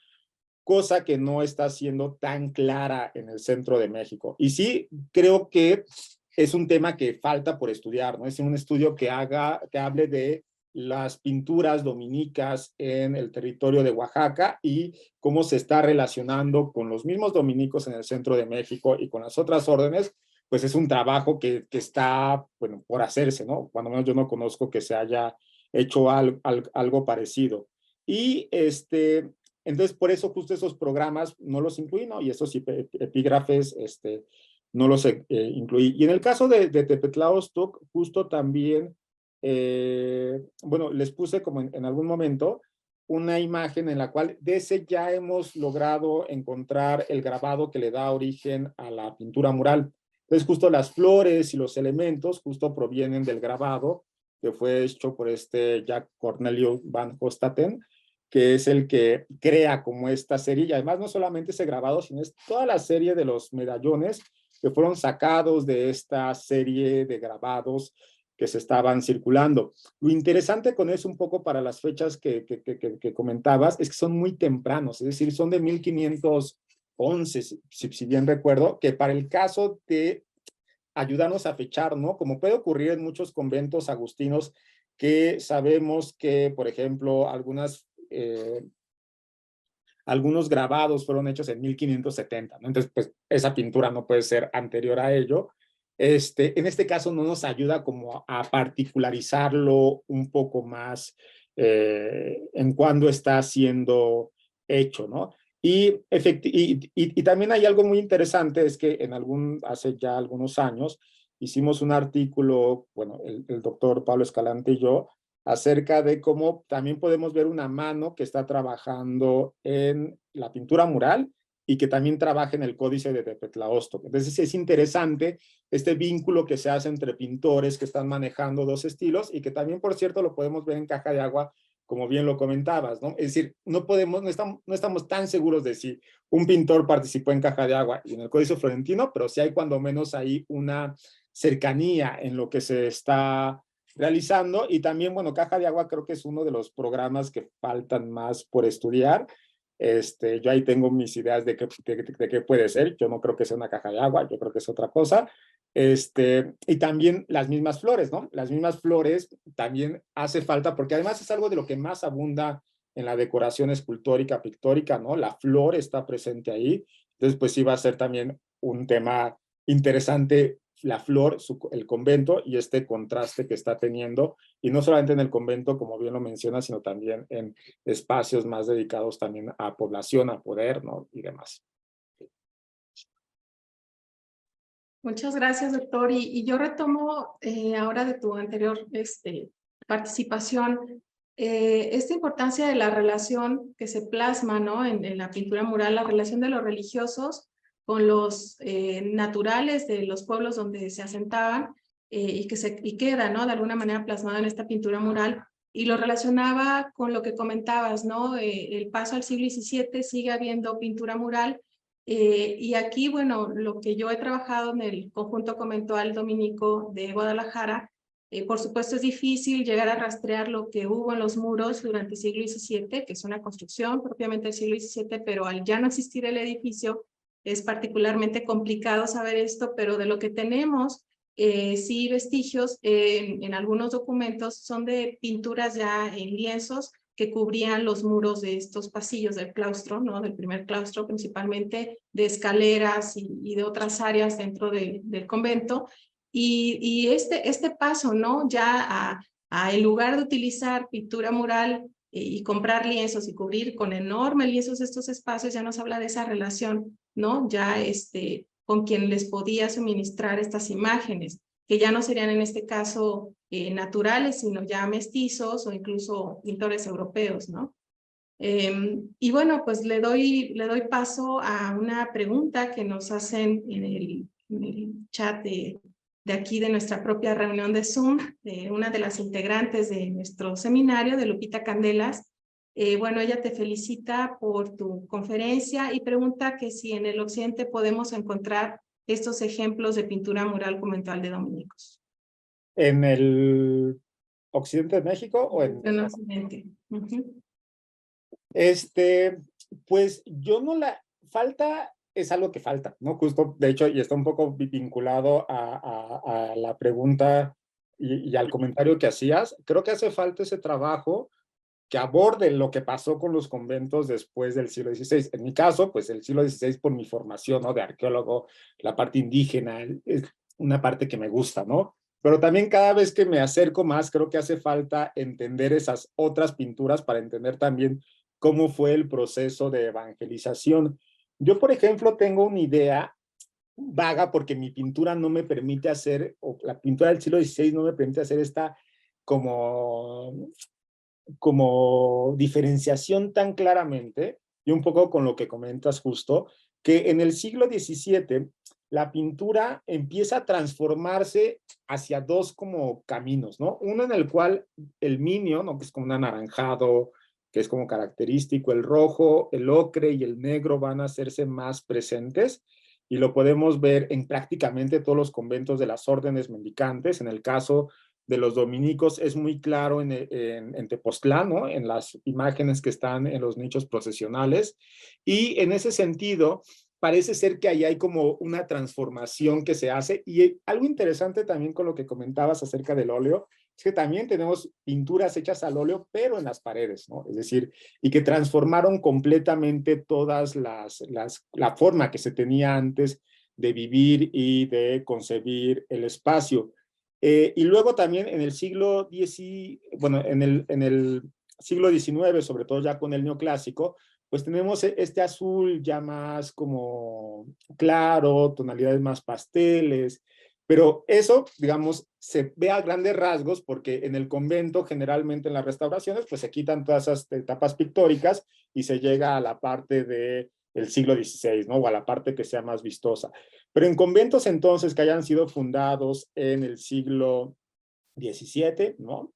S2: cosa que no está siendo tan clara en el centro de México. Y sí, creo que es un tema que falta por estudiar, ¿no? Es un estudio que hable de las pinturas dominicas en el territorio de Oaxaca y cómo se está relacionando con los mismos dominicos en el centro de México y con las otras órdenes. Pues es un trabajo que está, bueno, por hacerse, ¿no? Cuando menos yo no conozco que se haya hecho algo parecido. Y entonces, por eso justo esos programas no los incluí, ¿no? Y esos epígrafes no los incluí. Y en el caso de Tepetlaostoc, justo también, bueno, les puse como en algún momento una imagen en la cual de ese ya hemos logrado encontrar el grabado que le da origen a la pintura mural. Entonces, justo las flores y los elementos justo provienen del grabado que fue hecho por Jack Cornelio van Hostaten, que es el que crea como esta serie, y además no solamente ese grabado, sino es toda la serie de los medallones que fueron sacados de esta serie de grabados que se estaban circulando. Lo interesante con eso un poco para las fechas que comentabas es que son muy tempranos, es decir, son de 1511, si bien recuerdo, que para el caso de ayudarnos a fechar, ¿no? Como puede ocurrir en muchos conventos agustinos que sabemos que, por ejemplo, algunos grabados fueron hechos en 1570, ¿no? Entonces, pues, esa pintura no puede ser anterior a ello. En este caso no nos ayuda como a particularizarlo un poco más en cuándo está siendo hecho, ¿no? Y también hay algo muy interesante, es que hace ya algunos años hicimos un artículo, bueno, el doctor Pablo Escalante y yo, acerca de cómo también podemos ver una mano que está trabajando en la pintura mural y que también trabaja en el códice de Tepetlaóstoc. Entonces es interesante este vínculo que se hace entre pintores que están manejando dos estilos y que también, por cierto, lo podemos ver en Caja de Agua, como bien lo comentabas, ¿no? Es decir, no estamos tan seguros de si un pintor participó en Caja de Agua y en el Códice Florentino, pero sí hay cuando menos ahí una cercanía en lo que se está realizando. Y también, bueno, Caja de Agua creo que es uno de los programas que faltan más por estudiar. Yo ahí tengo mis ideas de qué puede ser. Yo no creo que sea una caja de agua, yo creo que es otra cosa. Y también las mismas flores, ¿no? Las mismas flores también hace falta, porque además es algo de lo que más abunda en la decoración escultórica, pictórica, ¿no? La flor está presente ahí. Entonces, pues sí va a ser también un tema interesante la flor, el convento y este contraste que está teniendo, y no solamente en el convento, como bien lo menciona, sino también en espacios más dedicados también a población, a poder, ¿no? Y demás.
S1: Muchas gracias, doctor. Y yo retomo ahora de tu anterior participación, esta importancia de la relación que se plasma, ¿no? En la pintura mural, la relación de los religiosos con los naturales de los pueblos donde se asentaban y queda, ¿no? De alguna manera plasmado en esta pintura mural. Y lo relacionaba con lo que comentabas, ¿no? El paso al siglo XVII, sigue habiendo pintura mural. Y aquí, bueno, lo que yo he trabajado en el conjunto conventual dominico de Guadalajara, por supuesto es difícil llegar a rastrear lo que hubo en los muros durante el siglo XVII, que es una construcción propiamente del siglo XVII, pero al ya no existir el edificio, es particularmente complicado saber esto, pero de lo que tenemos, sí vestigios en algunos documentos son de pinturas ya en lienzos que cubrían los muros de estos pasillos del claustro, ¿no? Del primer claustro, principalmente de escaleras y de otras áreas dentro del convento. Y este paso, ¿no? Ya en lugar de utilizar pintura mural y comprar lienzos y cubrir con enormes lienzos estos espacios, ya nos habla de esa relación, ¿no? Ya con quien les podía suministrar estas imágenes, que ya no serían en este caso naturales, sino ya mestizos o incluso pintores europeos, ¿no? Y bueno, pues le doy paso a una pregunta que nos hacen en el chat de aquí de nuestra propia reunión de Zoom, de una de las integrantes de nuestro seminario, de Lupita Candelas. Bueno, ella te felicita por tu conferencia y pregunta que si en el occidente podemos encontrar estos ejemplos de pintura mural conventual de dominicos.
S2: ¿En el occidente de México o en...?
S1: En occidente.
S2: Pues yo no falta, es algo que falta, ¿no? Justo, de hecho, y está un poco vinculado a la pregunta y al comentario que hacías. Creo que hace falta ese trabajo que aborde lo que pasó con los conventos después del siglo XVI. En mi caso, pues el siglo XVI por mi formación, ¿no? De arqueólogo, la parte indígena, es una parte que me gusta, ¿no? Pero también cada vez que me acerco más, creo que hace falta entender esas otras pinturas para entender también cómo fue el proceso de evangelización. Yo, por ejemplo, tengo una idea vaga porque mi pintura no me permite hacer, o la pintura del siglo XVI no me permite hacer esta como diferenciación tan claramente, y un poco con lo que comentas justo, que en el siglo XVII la pintura empieza a transformarse hacia dos como caminos, ¿no? Uno en el cual el minio, ¿no? Que es como un anaranjado, que es como característico, el rojo, el ocre y el negro van a hacerse más presentes, y lo podemos ver en prácticamente todos los conventos de las órdenes mendicantes. En el caso de los dominicos es muy claro en Tepoztlán, ¿no? En las imágenes que están en los nichos procesionales. Y en ese sentido, parece ser que ahí hay como una transformación que se hace. Y algo interesante también con lo que comentabas acerca del óleo, es que también tenemos pinturas hechas al óleo, pero en las paredes, ¿no? Es decir, y que transformaron completamente todas la forma que se tenía antes de vivir y de concebir el espacio. Y luego también en el siglo bueno, en el siglo XIX, sobre todo ya con el neoclásico, pues tenemos este azul ya más como claro, tonalidades más pasteles, pero eso, digamos, se ve a grandes rasgos porque en el convento, generalmente en las restauraciones, pues se quitan todas esas etapas pictóricas y se llega a la parte del siglo XVI, ¿no? O a la parte que sea más vistosa. Pero en conventos entonces que hayan sido fundados en el siglo XVII, ¿no?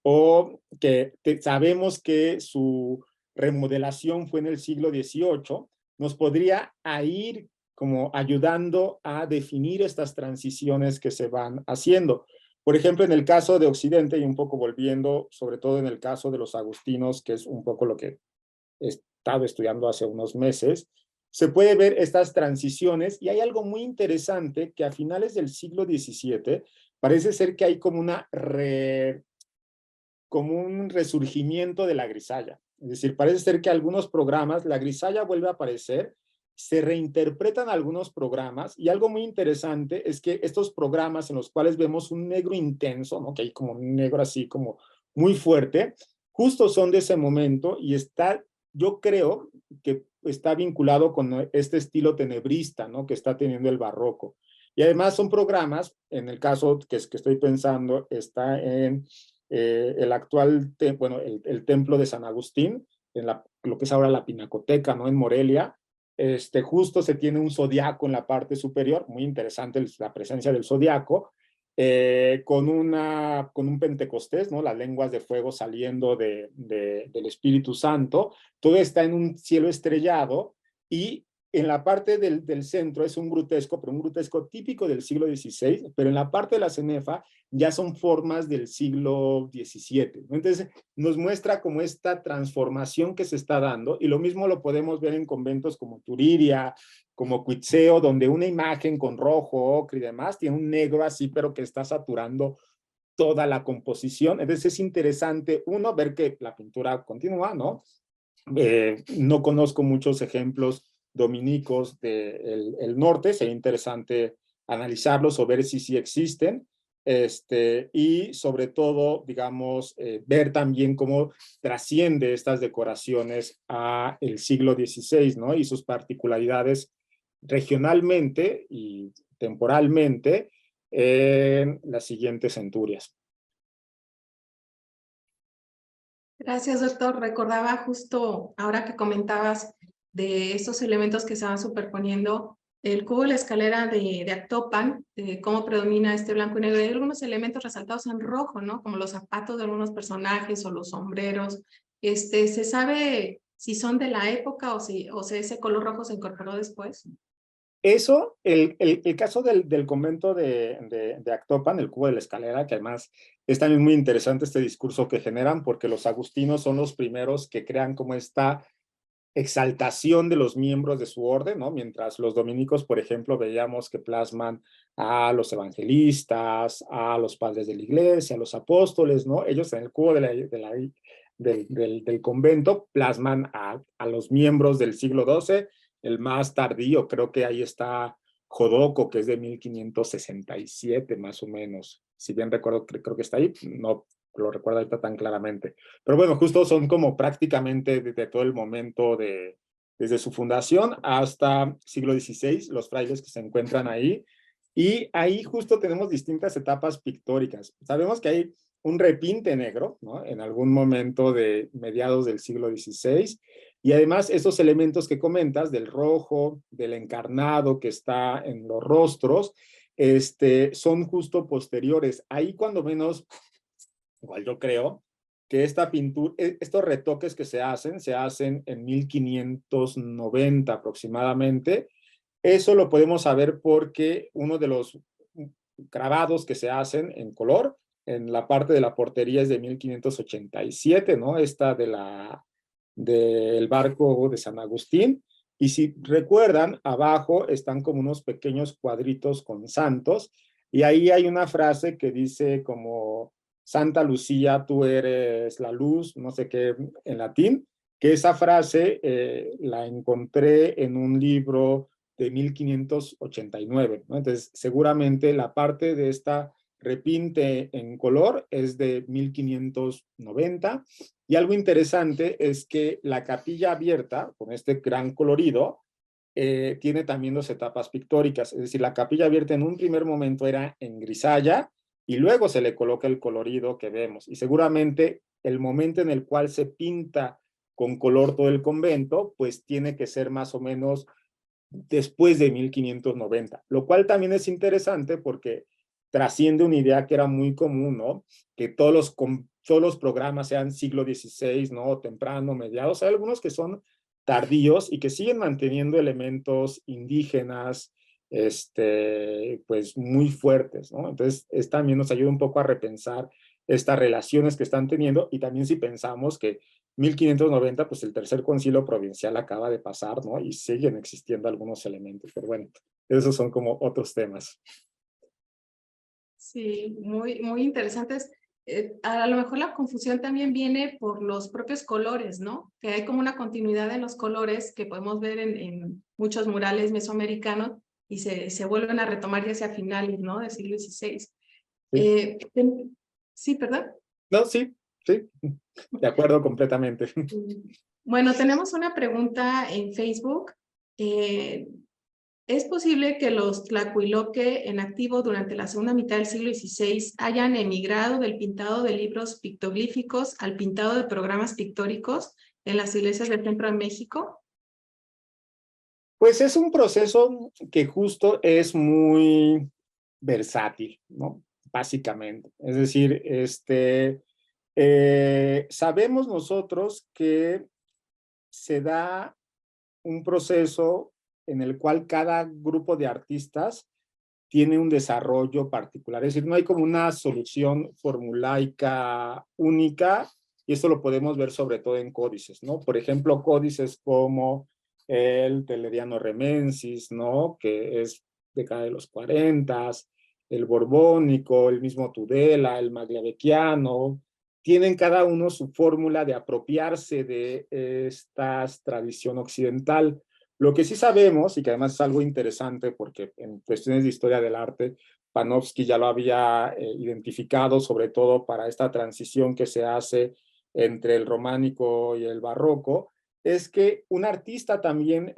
S2: O que sabemos que su remodelación fue en el siglo XVIII, nos podría ir como ayudando a definir estas transiciones que se van haciendo. Por ejemplo, en el caso de Occidente, y un poco volviendo, sobre todo en el caso de los agustinos, que es un poco lo que he estado estudiando hace unos meses, se puede ver estas transiciones y hay algo muy interesante que a finales del siglo XVII parece ser que hay como como un resurgimiento de la grisalla. Es decir, parece ser que algunos programas, la grisalla vuelve a aparecer, se reinterpretan algunos programas y algo muy interesante es que estos programas en los cuales vemos un negro intenso, ¿no? Que hay como un negro así como muy fuerte, justo son de ese momento y está, yo creo que está vinculado con este estilo tenebrista, ¿no? Que está teniendo el barroco. Y además son programas, en el caso que estoy pensando, está en el actual, bueno, el templo de San Agustín, en lo que es ahora la Pinacoteca, ¿no? En Morelia, justo se tiene un zodiaco en la parte superior, muy interesante la presencia del zodiaco, con un Pentecostés, ¿no? Las lenguas de fuego saliendo del Espíritu Santo, todo está en un cielo estrellado y en la parte del centro es un grutesco, pero un grutesco típico del siglo XVI, pero en la parte de la cenefa ya son formas del siglo XVII. Entonces, nos muestra como esta transformación que se está dando, y lo mismo lo podemos ver en conventos como Turiria, como Cuitzeo, donde una imagen con rojo, ocre y demás, tiene un negro así, pero que está saturando toda la composición. Entonces, es interesante, uno, ver que la pintura continúa, ¿no? No conozco muchos ejemplos dominicos del norte, sería interesante analizarlos o ver si sí existen, y sobre todo, digamos, ver también cómo trasciende estas decoraciones a el siglo XVI, ¿no? Y sus particularidades regionalmente y temporalmente en las siguientes centurias.
S1: Gracias, doctor. Recordaba justo ahora que comentabas de estos elementos que se van superponiendo, el cubo de la escalera de Actopan, de cómo predomina este blanco y negro. Hay algunos elementos resaltados en rojo, ¿no? Como los zapatos de algunos personajes o los sombreros. ¿Se sabe si son de la época o si ese color rojo se incorporó después?
S2: Eso, el caso del convento de Actopan, el cubo de la escalera, que además es también muy interesante este discurso que generan, porque los agustinos son los primeros que crean como esta exaltación de los miembros de su orden, ¿no? Mientras los dominicos, por ejemplo, veíamos que plasman a los evangelistas, a los padres de la iglesia, a los apóstoles, ¿no? Ellos en el cubo del convento plasman a los miembros del siglo XII. El más tardío, creo que ahí está Jodoco, que es de 1567 más o menos. Si bien recuerdo, creo que está ahí, no lo recuerdo ahorita tan claramente. Pero bueno, justo son como prácticamente desde todo el momento desde su fundación hasta siglo XVI, los frailes que se encuentran ahí. Y ahí justo tenemos distintas etapas pictóricas. Sabemos que hay un repinte negro, ¿no? En algún momento de mediados del siglo XVI. Y además esos elementos que comentas del rojo, del encarnado que está en los rostros, son justo posteriores. Ahí cuando menos, igual yo creo, que esta pintura, estos retoques que se hacen en 1590 aproximadamente. Eso lo podemos saber porque uno de los grabados que se hacen en color en la parte de la portería es de 1587, ¿no? Esta del barco de San Agustín, Y si recuerdan, abajo están como unos pequeños cuadritos con santos, y ahí hay una frase que dice como Santa Lucía, tú eres la luz, no sé qué en latín, que esa frase la encontré en un libro de 1589, ¿no? Entonces, seguramente la parte de esta repinte en color es de 1590, y algo interesante es que la capilla abierta, con este gran colorido, tiene también dos etapas pictóricas, es decir, la capilla abierta en un primer momento era en grisalla, y luego se le coloca el colorido que vemos, y seguramente el momento en el cual se pinta con color todo el convento, pues tiene que ser más o menos después de 1590, lo cual también es interesante porque trasciende una idea que era muy común, ¿no? Que todos los programas sean siglo XVI, ¿no? Temprano, mediados. Hay algunos que son tardíos y que siguen manteniendo elementos indígenas, pues muy fuertes, ¿no? Entonces, también nos ayuda un poco a repensar estas relaciones que están teniendo, y también si pensamos que 1590, pues el tercer concilio provincial acaba de pasar, ¿no? Y siguen existiendo algunos elementos, pero bueno, esos son como otros temas.
S1: Sí, muy interesantes. A lo mejor la confusión también viene por los propios colores, ¿no? Que hay como una continuidad en los colores que podemos ver en muchos murales mesoamericanos y se vuelven a retomar ya hacia finales, ¿no? Del siglo XVI.
S2: Sí,
S1: Sí, perdón.
S2: no, sí, de acuerdo completamente.
S1: Bueno, tenemos una pregunta en Facebook. ¿Es posible que los tlacuiloque en activo durante la segunda mitad del siglo XVI hayan emigrado del pintado de libros pictoglíficos al pintado de programas pictóricos en las iglesias del centro de México?
S2: Pues es un proceso que justo es muy versátil, ¿no? Básicamente. Es decir, sabemos nosotros que se da un proceso en el cual cada grupo de artistas tiene un desarrollo particular. Es decir, no hay como una solución formulaica única, y esto lo podemos ver sobre todo en códices, ¿no? Por ejemplo, códices como el Teleriano Remensis, ¿no? Que es década de los 40, el Borbónico, el mismo Tudela, el Magliavecchiano, tienen cada uno su fórmula de apropiarse de esta tradición occidental. Lo que sí sabemos, y que además es algo interesante porque en cuestiones de historia del arte, Panofsky ya lo había identificado, sobre todo para esta transición que se hace entre el románico y el barroco, es que un artista también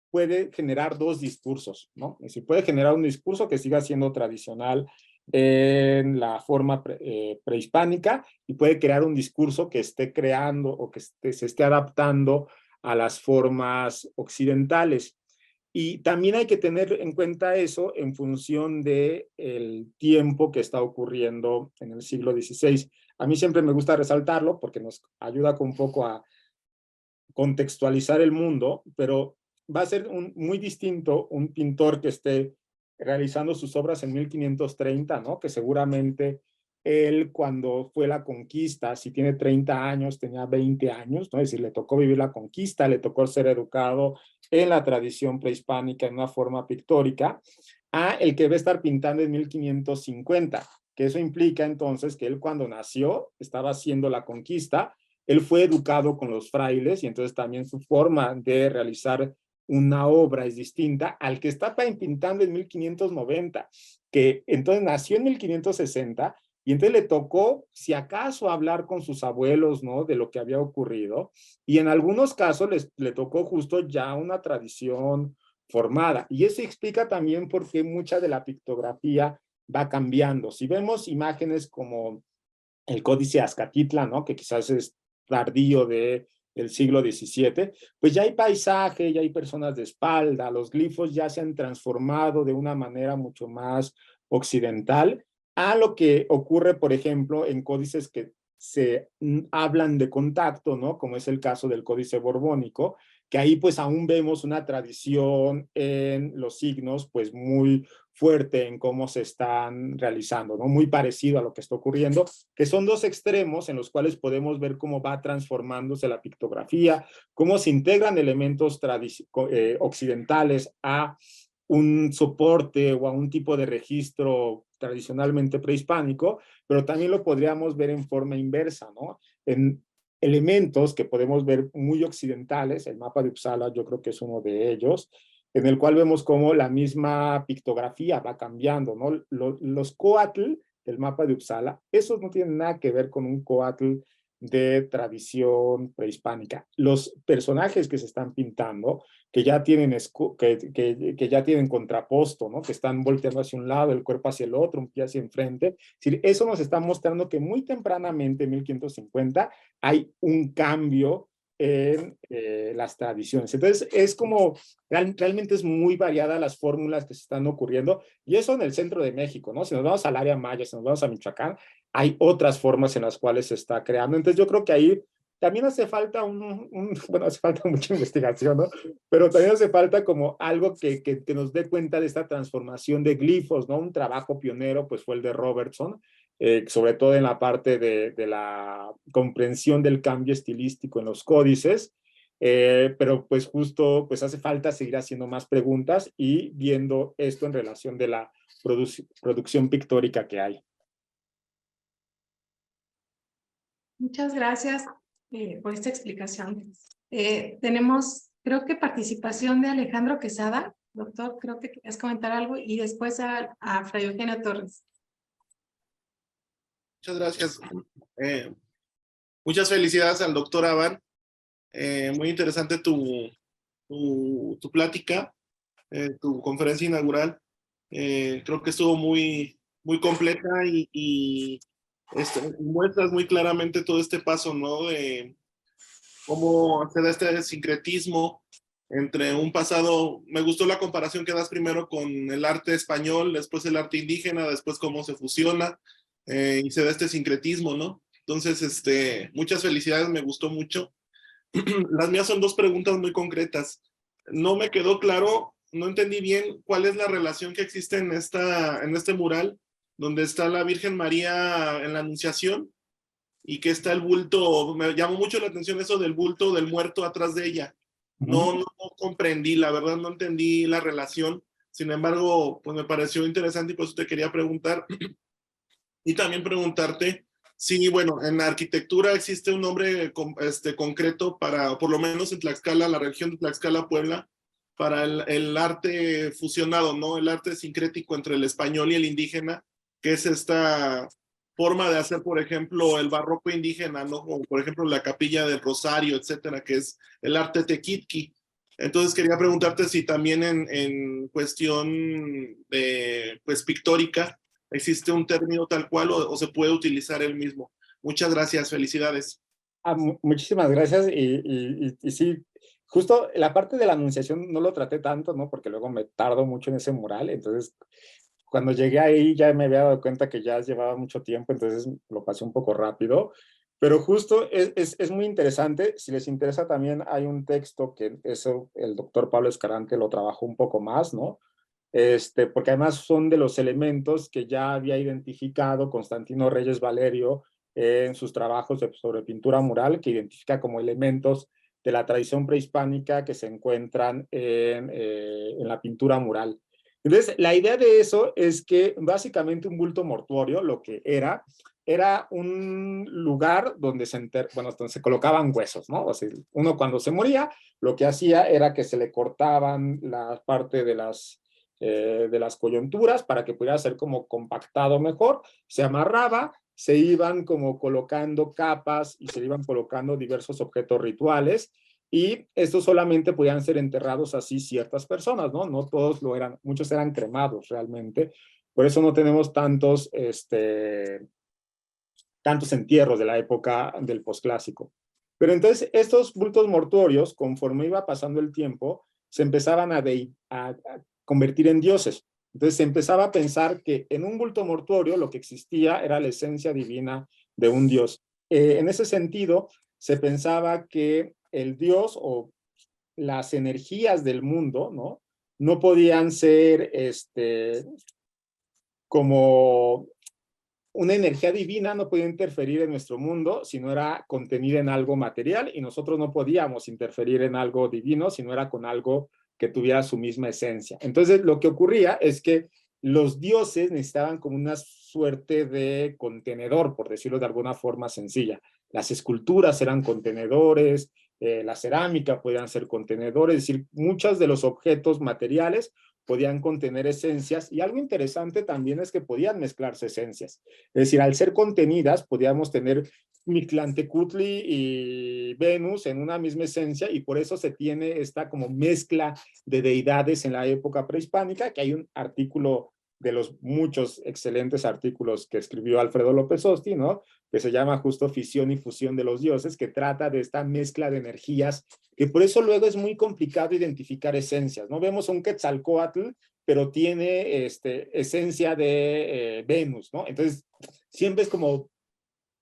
S2: puede generar dos discursos, ¿no? Es decir, puede generar un discurso que siga siendo tradicional en la forma prehispánica, y puede crear un discurso que esté creando o que se esté adaptando a las formas occidentales. Y también hay que tener en cuenta eso en función del tiempo que está ocurriendo en el siglo XVI. A mí siempre me gusta resaltarlo porque nos ayuda un poco a contextualizar el mundo, pero va a ser muy distinto un pintor que esté realizando sus obras en 1530, ¿no? Que seguramente él, cuando fue la conquista, si tiene 30 años, tenía 20 años, ¿no? Es decir, le tocó vivir la conquista, le tocó ser educado en la tradición prehispánica en una forma pictórica, a el que va a estar pintando en 1550, que eso implica entonces que él, cuando nació, estaba haciendo la conquista. Él fue educado con los frailes, y entonces también su forma de realizar una obra es distinta al que está pintando en 1590, que entonces nació en 1560, y entonces le tocó, si acaso, hablar con sus abuelos, ¿no? De lo que había ocurrido, y en algunos casos le tocó justo ya una tradición formada, y eso explica también por qué mucha de la pictografía va cambiando. Si vemos imágenes como el Códice Azcatitla, ¿no? Que quizás es tardío del siglo XVII, pues ya hay paisaje, ya hay personas de espalda, los glifos ya se han transformado de una manera mucho más occidental a lo que ocurre, por ejemplo, en códices que se hablan de contacto, ¿no? Como es el caso del Códice Borbónico, que ahí pues aún vemos una tradición en los signos pues muy fuerte en cómo se están realizando, ¿no? Muy parecido a lo que está ocurriendo, que son dos extremos en los cuales podemos ver cómo va transformándose la pictografía, cómo se integran elementos occidentales a un soporte o a un tipo de registro tradicionalmente prehispánico, pero también lo podríamos ver en forma inversa, ¿no? En elementos que podemos ver muy occidentales, el mapa de Uppsala yo creo que es uno de ellos, en el cual vemos cómo la misma pictografía va cambiando, ¿no? Los coatl del mapa de Uppsala, esos no tienen nada que ver con un coatl de tradición prehispánica. Los personajes que se están pintando, que ya tienen, que ya tienen contraposto, ¿no? Que están volteando hacia un lado, el cuerpo hacia el otro, un pie hacia enfrente. Es decir, eso nos está mostrando que muy tempranamente, en 1550, hay un cambio en las tradiciones. Entonces, es como, realmente es muy variada las fórmulas que se están ocurriendo, y eso en el centro de México, ¿no? Si nos vamos al área maya, si nos vamos a Michoacán, hay otras formas en las cuales se está creando. Entonces, yo creo que ahí también hace falta bueno, hace falta mucha investigación, ¿no? Pero también hace falta como algo que nos dé cuenta de esta transformación de glifos, ¿no? Un trabajo pionero, pues fue el de Robertson, sobre todo en la parte de la comprensión del cambio estilístico en los códices, pero pues justo pues hace falta seguir haciendo más preguntas y viendo esto en relación de la producción pictórica que hay.
S1: Muchas gracias por esta explicación. Tenemos, creo que participación de Alejandro Quesada. Doctor, creo que querías comentar algo, y después a Fray Eugenio Torres.
S5: Muchas gracias. Muchas felicidades al doctor Aban. Muy interesante tu plática, tu conferencia inaugural. Creo que estuvo muy completa y muestras muy claramente todo este paso, ¿no? De cómo se da este sincretismo entre un pasado. Me gustó la comparación que das primero con el arte español, después el arte indígena, después cómo se fusiona y se da este sincretismo, ¿no? Entonces, muchas felicidades, me gustó mucho. Las mías son dos preguntas muy concretas. No me quedó claro, no entendí bien cuál es la relación que existe en este mural, donde está la Virgen María en la Anunciación y que está el bulto. Me llamó mucho la atención eso del bulto del muerto atrás de ella. No comprendí, la verdad no entendí la relación. Sin embargo, pues me pareció interesante y por eso te quería preguntar. Y también preguntarte si, bueno, en la arquitectura existe un nombre concreto para, por lo menos en Tlaxcala, la región de Tlaxcala, Puebla, para el arte fusionado, ¿no? El arte sincrético entre el español y el indígena, que es esta forma de hacer, por ejemplo, el barroco indígena, ¿no? Como por ejemplo la Capilla del Rosario, etcétera, que es el arte tequitqui. Entonces quería preguntarte si también en cuestión de, pues, pictórica, ¿existe un término tal cual o se puede utilizar el mismo? Muchas gracias, felicidades.
S2: Muchísimas gracias, y sí, justo la parte de la anunciación no lo traté tanto, ¿no? Porque luego me tardo mucho en ese mural, entonces cuando llegué ahí ya me había dado cuenta que ya llevaba mucho tiempo, entonces lo pasé un poco rápido, pero justo es muy interesante. Si les interesa también hay un texto que eso el doctor Pablo Escarante lo trabajó un poco más, ¿no? Porque además son de los elementos que ya había identificado Constantino Reyes Valerio en sus trabajos sobre pintura mural, que identifica como elementos de la tradición prehispánica que se encuentran en la pintura mural. Entonces, la idea de eso es que básicamente un bulto mortuorio, lo que era un lugar donde donde se colocaban huesos, ¿no? O sea, uno cuando se moría, lo que hacía era que se le cortaban la parte de las coyunturas para que pudiera ser como compactado mejor, se amarraba, se iban como colocando capas y se iban colocando diversos objetos rituales, y estos solamente podían ser enterrados así ciertas personas, ¿no? No todos lo eran, muchos eran cremados realmente, por eso no tenemos tantos entierros de la época del posclásico. Pero entonces estos bultos mortuorios, conforme iba pasando el tiempo, se empezaban a convertir en dioses. Entonces se empezaba a pensar que en un bulto mortuorio lo que existía era la esencia divina de un dios. En ese sentido, se pensaba que el dios, o las energías del mundo, ¿no? No podían ser como una energía divina, no podía interferir en nuestro mundo si no era contenida en algo material, y nosotros no podíamos interferir en algo divino si no era con algo que tuviera su misma esencia. Entonces, lo que ocurría es que los dioses necesitaban como una suerte de contenedor, por decirlo de alguna forma sencilla. Las esculturas eran contenedores, la cerámica podían ser contenedores, es decir, muchos de los objetos materiales podían contener esencias, y algo interesante también es que podían mezclarse esencias. Es decir, al ser contenidas, podíamos tener Mictlantecutli y Venus en una misma esencia, y por eso se tiene esta como mezcla de deidades en la época prehispánica, que hay un artículo de los muchos excelentes artículos que escribió Alfredo López Osti, ¿no? Que se llama justo Fisión y Fusión de los Dioses, que trata de esta mezcla de energías, que por eso luego es muy complicado identificar esencias, ¿no? Vemos un Quetzalcóatl, pero tiene esencia de Venus, ¿no? Entonces, siempre es como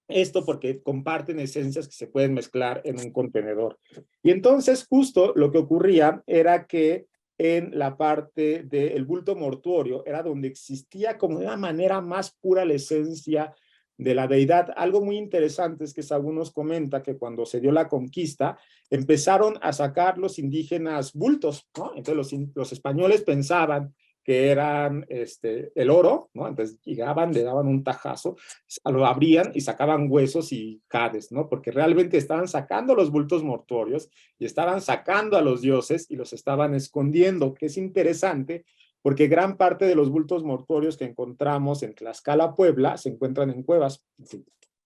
S2: esto porque comparten esencias que se pueden mezclar en un contenedor. Y entonces, justo lo que ocurría era que en la parte del bulto mortuorio era donde existía como de una manera más pura la esencia de la deidad. Algo muy interesante es que Sagún nos comenta que cuando se dio la conquista, empezaron a sacar los indígenas bultos, ¿no? Entonces los españoles pensaban que eran el oro, ¿no? Entonces llegaban, le daban un tajazo, lo abrían y sacaban huesos y jades, ¿no? Porque realmente estaban sacando los bultos mortuorios y estaban sacando a los dioses y los estaban escondiendo, que es interesante porque gran parte de los bultos mortuorios que encontramos en Tlaxcala, Puebla, se encuentran en cuevas.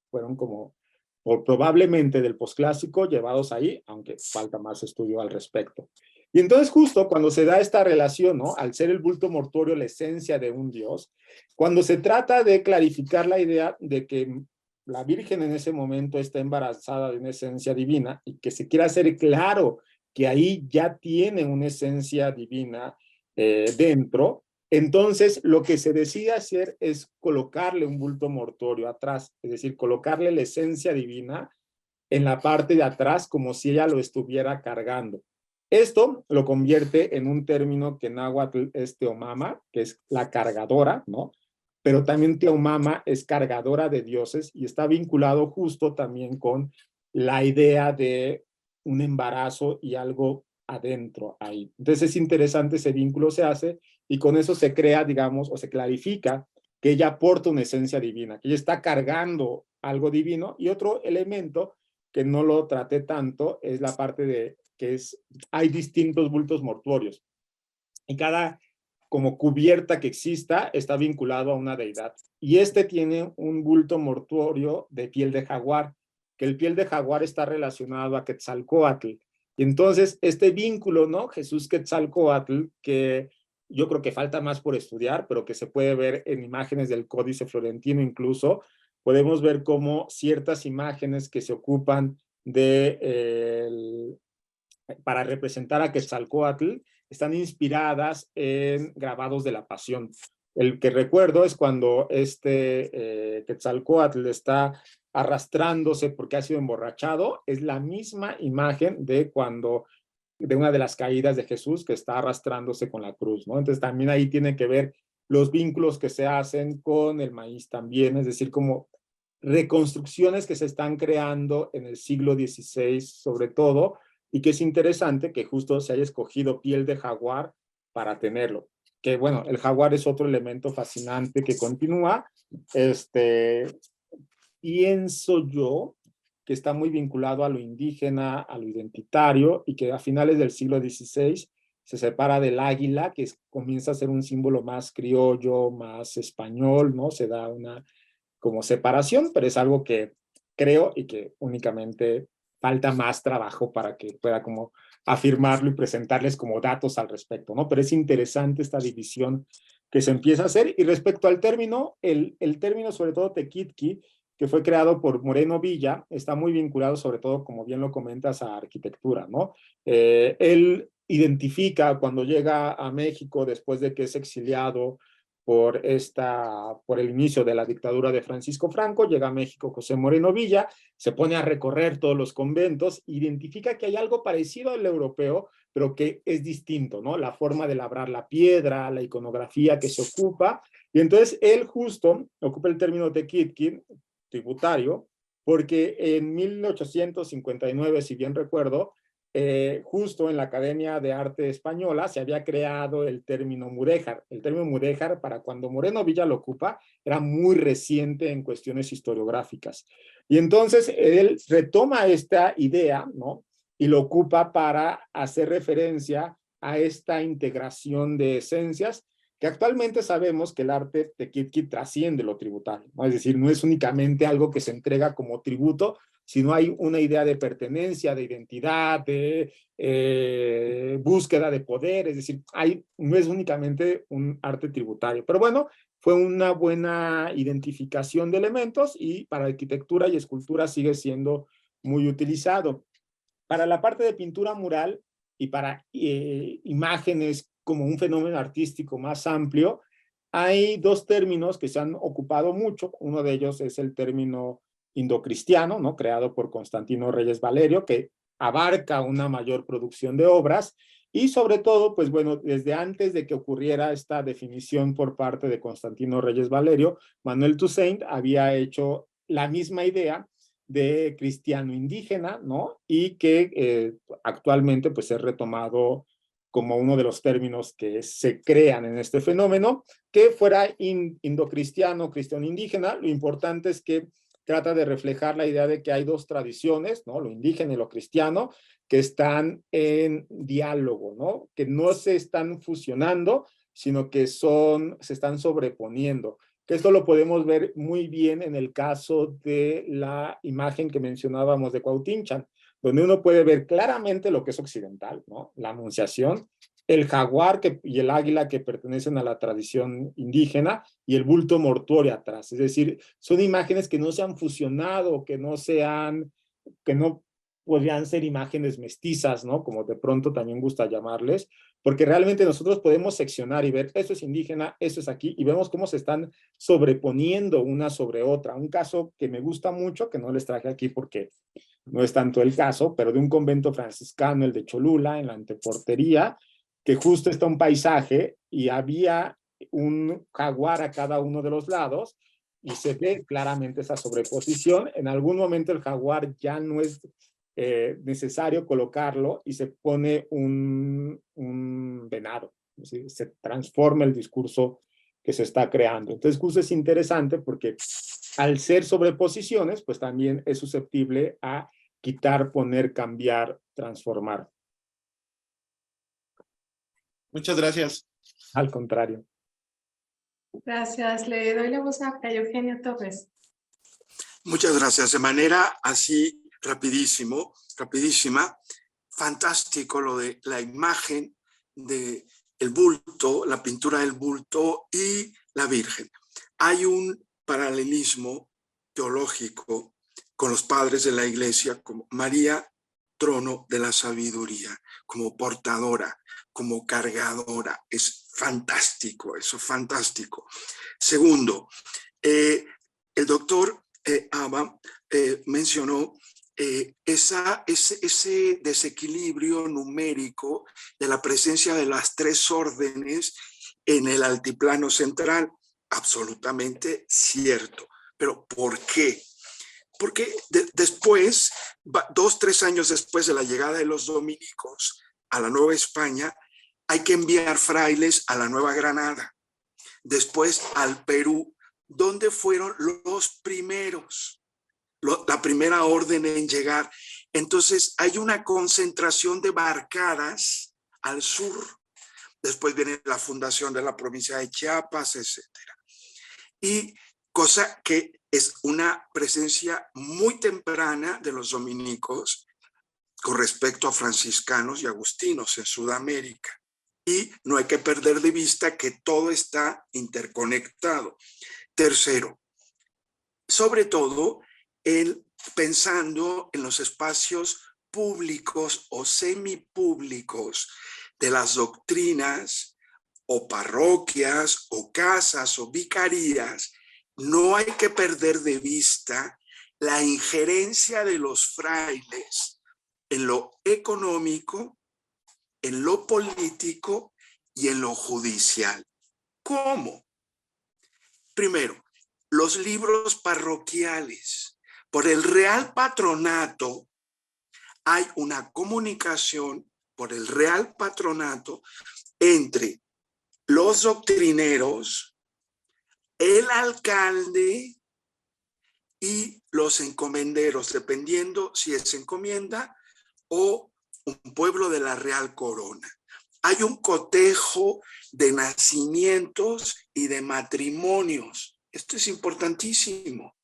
S2: Fueron como, o probablemente del posclásico, llevados ahí, aunque falta más estudio al respecto. Y entonces justo cuando se da esta relación, ¿no? Al ser el bulto mortuorio la esencia de un dios, cuando se trata de clarificar la idea de que la Virgen en ese momento está embarazada de una esencia divina y que se quiera hacer claro que ahí ya tiene una esencia divina dentro, entonces lo que se decide hacer es colocarle un bulto mortuorio atrás, es decir, colocarle la esencia divina en la parte de atrás como si ella lo estuviera cargando. Esto lo convierte en un término que en náhuatl es Teomama, que es la cargadora, ¿no? Pero también Teomama es cargadora de dioses y está vinculado justo también con la idea de un embarazo y algo adentro ahí. Entonces es interesante, ese vínculo se hace y con eso se crea, digamos, o se clarifica que ella aporta una esencia divina, que ella está cargando algo divino. Y otro elemento que no lo traté tanto es la parte de que hay distintos bultos mortuorios y cada como cubierta que exista está vinculado a una deidad. Y tiene un bulto mortuorio de piel de jaguar, que el piel de jaguar está relacionado a Quetzalcóatl. Y entonces este vínculo, ¿no? Jesús Quetzalcóatl, que yo creo que falta más por estudiar, pero que se puede ver en imágenes del Códice Florentino incluso, podemos ver cómo ciertas imágenes que se ocupan para representar a Quetzalcóatl están inspiradas en grabados de la Pasión. El que recuerdo es cuando Quetzalcóatl está arrastrándose porque ha sido emborrachado, es la misma imagen de una de las caídas de Jesús que está arrastrándose con la cruz, ¿no? Entonces también ahí tiene que ver los vínculos que se hacen con el maíz también, es decir, como reconstrucciones que se están creando en el siglo XVI sobre todo, y que es interesante que justo se haya escogido piel de jaguar para tenerlo. Que bueno, el jaguar es otro elemento fascinante que continúa. Pienso yo que está muy vinculado a lo indígena, a lo identitario, y que a finales del siglo XVI se separa del águila, que comienza a ser un símbolo más criollo, más español, ¿no? Se da una como separación, pero es algo que creo y que únicamente falta más trabajo para que pueda como afirmarlo y presentarles como datos al respecto, ¿no? Pero es interesante esta división que se empieza a hacer. Y respecto al término, el término sobre todo tequitqui, que fue creado por Moreno Villa, está muy vinculado sobre todo, como bien lo comentas, a arquitectura, ¿no? Él identifica cuando llega a México después de que es exiliado por el inicio de la dictadura de Francisco Franco. Llega a México José Moreno Villa, se pone a recorrer todos los conventos, identifica que hay algo parecido al europeo, pero que es distinto, ¿no? La forma de labrar la piedra, la iconografía que se ocupa, y entonces él justo ocupa el término tequitqui, tributario, porque en 1859, si bien recuerdo, justo en la Academia de Arte Española se había creado el término mudéjar. El término mudéjar, para cuando Moreno Villa lo ocupa, era muy reciente en cuestiones historiográficas. Y entonces él retoma esta idea, ¿no? Y lo ocupa para hacer referencia a esta integración de esencias, que actualmente sabemos que el arte tequitqui trasciende lo tributario, ¿no? Es decir, no es únicamente algo que se entrega como tributo, sino hay una idea de pertenencia, de identidad, de búsqueda de poder, es decir, no es únicamente un arte tributario. Pero bueno, fue una buena identificación de elementos y para arquitectura y escultura sigue siendo muy utilizado. Para la parte de pintura mural y para imágenes como un fenómeno artístico más amplio, hay dos términos que se han ocupado mucho. Uno de ellos es el término indocristiano, ¿no? Creado por Constantino Reyes Valerio, que abarca una mayor producción de obras y sobre todo, pues bueno, desde antes de que ocurriera esta definición por parte de Constantino Reyes Valerio, Manuel Toussaint había hecho la misma idea de cristiano indígena, ¿no? Y que actualmente pues es retomado como uno de los términos que se crean en este fenómeno, que fuera indocristiano, cristiano indígena. Lo importante es que trata de reflejar la idea de que hay dos tradiciones, ¿no? Lo indígena y lo cristiano, que están en diálogo, ¿no? Que no se están fusionando, sino que se están sobreponiendo. Que esto lo podemos ver muy bien en el caso de la imagen que mencionábamos de Cuautinchan, donde uno puede ver claramente lo que es occidental, ¿no? La Anunciación, el jaguar y el águila que pertenecen a la tradición indígena y el bulto mortuorio atrás. Es decir, son imágenes que no se han fusionado, que no podrían ser imágenes mestizas, ¿no? Como de pronto también gusta llamarles, porque realmente nosotros podemos seccionar y ver, esto es indígena, esto es aquí, y vemos cómo se están sobreponiendo una sobre otra. Un caso que me gusta mucho, que no les traje aquí porque no es tanto el caso, pero de un convento franciscano, el de Cholula, en la anteportería, que justo está un paisaje y había un jaguar a cada uno de los lados y se ve claramente esa sobreposición. En algún momento el jaguar ya no es necesario colocarlo y se pone un venado. Es decir, se transforma el discurso que se está creando. Entonces, justo es interesante porque al ser sobreposiciones, pues también es susceptible a quitar, poner, cambiar, transformar.
S5: Muchas gracias.
S2: Al contrario.
S1: Gracias. Le doy la voz a Fray Eugenio Torres.
S3: Muchas gracias. De manera así rapidísima, fantástico lo de la imagen de el bulto, la pintura del bulto y la Virgen. Hay un paralelismo teológico con los padres de la iglesia, como María, trono de la sabiduría, como portadora, como cargadora. Es fantástico, eso, fantástico. Segundo, el doctor Aba mencionó ese desequilibrio numérico de la presencia de las tres órdenes en el altiplano central. Absolutamente cierto. ¿Pero por qué? Porque después, 2-3 años después de la llegada de los dominicos a la Nueva España, hay que enviar frailes a la Nueva Granada, después al Perú, donde fueron los primeros, la primera orden en llegar. Entonces hay una concentración de barcadas al sur, después viene la fundación de la provincia de Chiapas, etcétera. Y cosa que es una presencia muy temprana de los dominicos con respecto a franciscanos y agustinos en Sudamérica. Y no hay que perder de vista que todo está interconectado. Tercero, sobre todo pensando en los espacios públicos o semipúblicos de las doctrinas o parroquias, o casas, o vicarías, no hay que perder de vista la injerencia de los frailes en lo económico, en lo político y en lo judicial. ¿Cómo? Primero, los libros parroquiales. Por el Real Patronato hay una comunicación por el Real Patronato entre los doctrineros, el alcalde y los encomenderos, dependiendo si es encomienda o un pueblo de la Real Corona. Hay un cotejo de nacimientos y de matrimonios. Esto es importantísimo.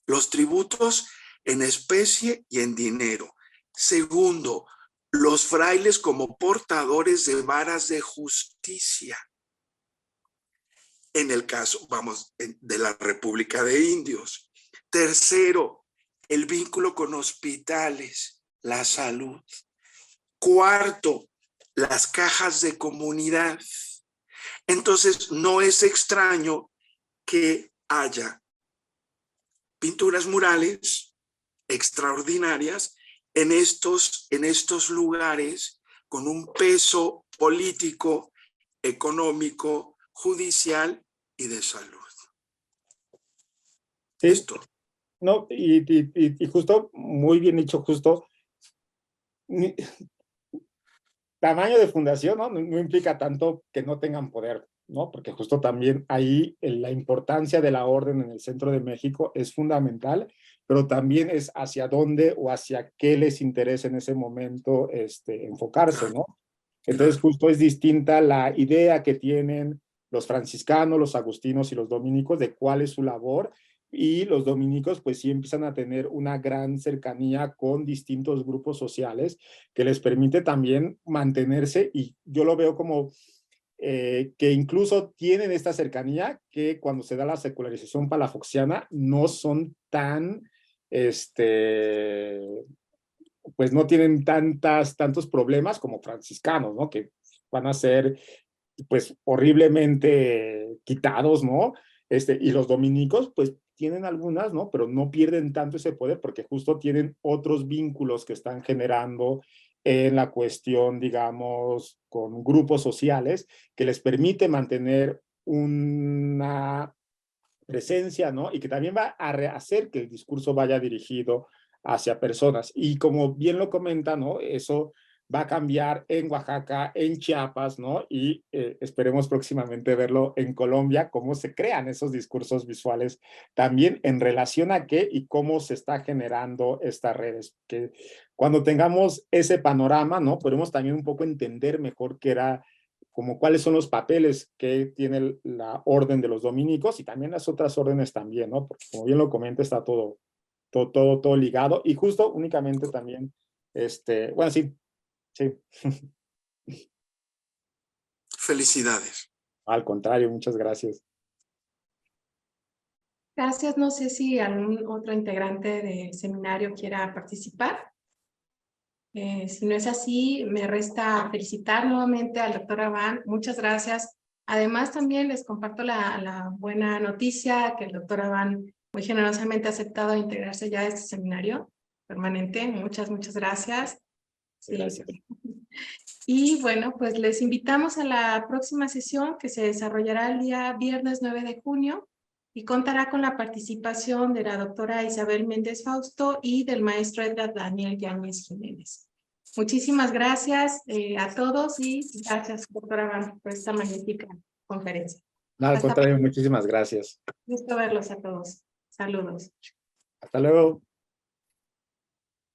S3: Los tributos en especie y en dinero. Segundo, los frailes como portadores de varas de justicia. En el caso, de la República de Indios. Tercero, el vínculo con hospitales, la salud. Cuarto, las cajas de comunidad. Entonces, no es extraño que haya pinturas murales extraordinarias en estos lugares con un peso político, económico, judicial y de salud.
S2: Sí.
S3: Esto.
S2: No, y justo, muy bien dicho, justo, tamaño de fundación, ¿no? No implica tanto que no tengan poder, ¿no? Porque justo también ahí la importancia de la orden en el centro de México es fundamental, pero también es hacia dónde o hacia qué les interesa en ese momento enfocarse, ¿no? Entonces justo es distinta la idea que tienen los franciscanos, los agustinos y los dominicos de cuál es su labor, y los dominicos pues sí empiezan a tener una gran cercanía con distintos grupos sociales que les permite también mantenerse, y yo lo veo como que incluso tienen esta cercanía que cuando se da la secularización palafoxiana no son tan, pues no tienen tantos problemas como franciscanos, ¿no? Que van a ser pues horriblemente quitados, ¿no? Y los dominicos, pues tienen algunas, ¿no? Pero no pierden tanto ese poder porque justo tienen otros vínculos que están generando en la cuestión, digamos, con grupos sociales que les permite mantener una presencia, ¿no? Y que también va a hacer que el discurso vaya dirigido hacia personas. Y como bien lo comenta, ¿no? Eso va a cambiar en Oaxaca, en Chiapas, ¿no? Y esperemos próximamente verlo en Colombia, cómo se crean esos discursos visuales también en relación a qué y cómo se está generando estas redes. Que cuando tengamos ese panorama, ¿no? Podemos también un poco entender mejor qué era, como cuáles son los papeles que tiene la orden de los dominicos y también las otras órdenes también, ¿no? Porque como bien lo comenta, está todo ligado y justo únicamente también, bueno, sí.
S3: Felicidades.
S2: Al contrario, muchas gracias.
S1: Gracias. No sé si algún otro integrante del seminario quiera participar. Si no es así, me resta felicitar nuevamente al doctor Abán. Muchas gracias. Además, también les comparto la buena noticia que el doctor Abán muy generosamente ha aceptado integrarse ya a este seminario permanente. Muchas gracias. Sí.
S2: Gracias.
S1: Y bueno, pues les invitamos a la próxima sesión que se desarrollará el día viernes 9 de junio y contará con la participación de la doctora Isabel Méndez Fausto y del maestro Edgar Daniel Yáñez Jiménez. Muchísimas gracias a todos y gracias, doctora Van, por esta magnífica conferencia.
S2: No, al contrario, muchísimas gracias.
S1: Gusto verlos a todos. Saludos.
S2: Hasta luego.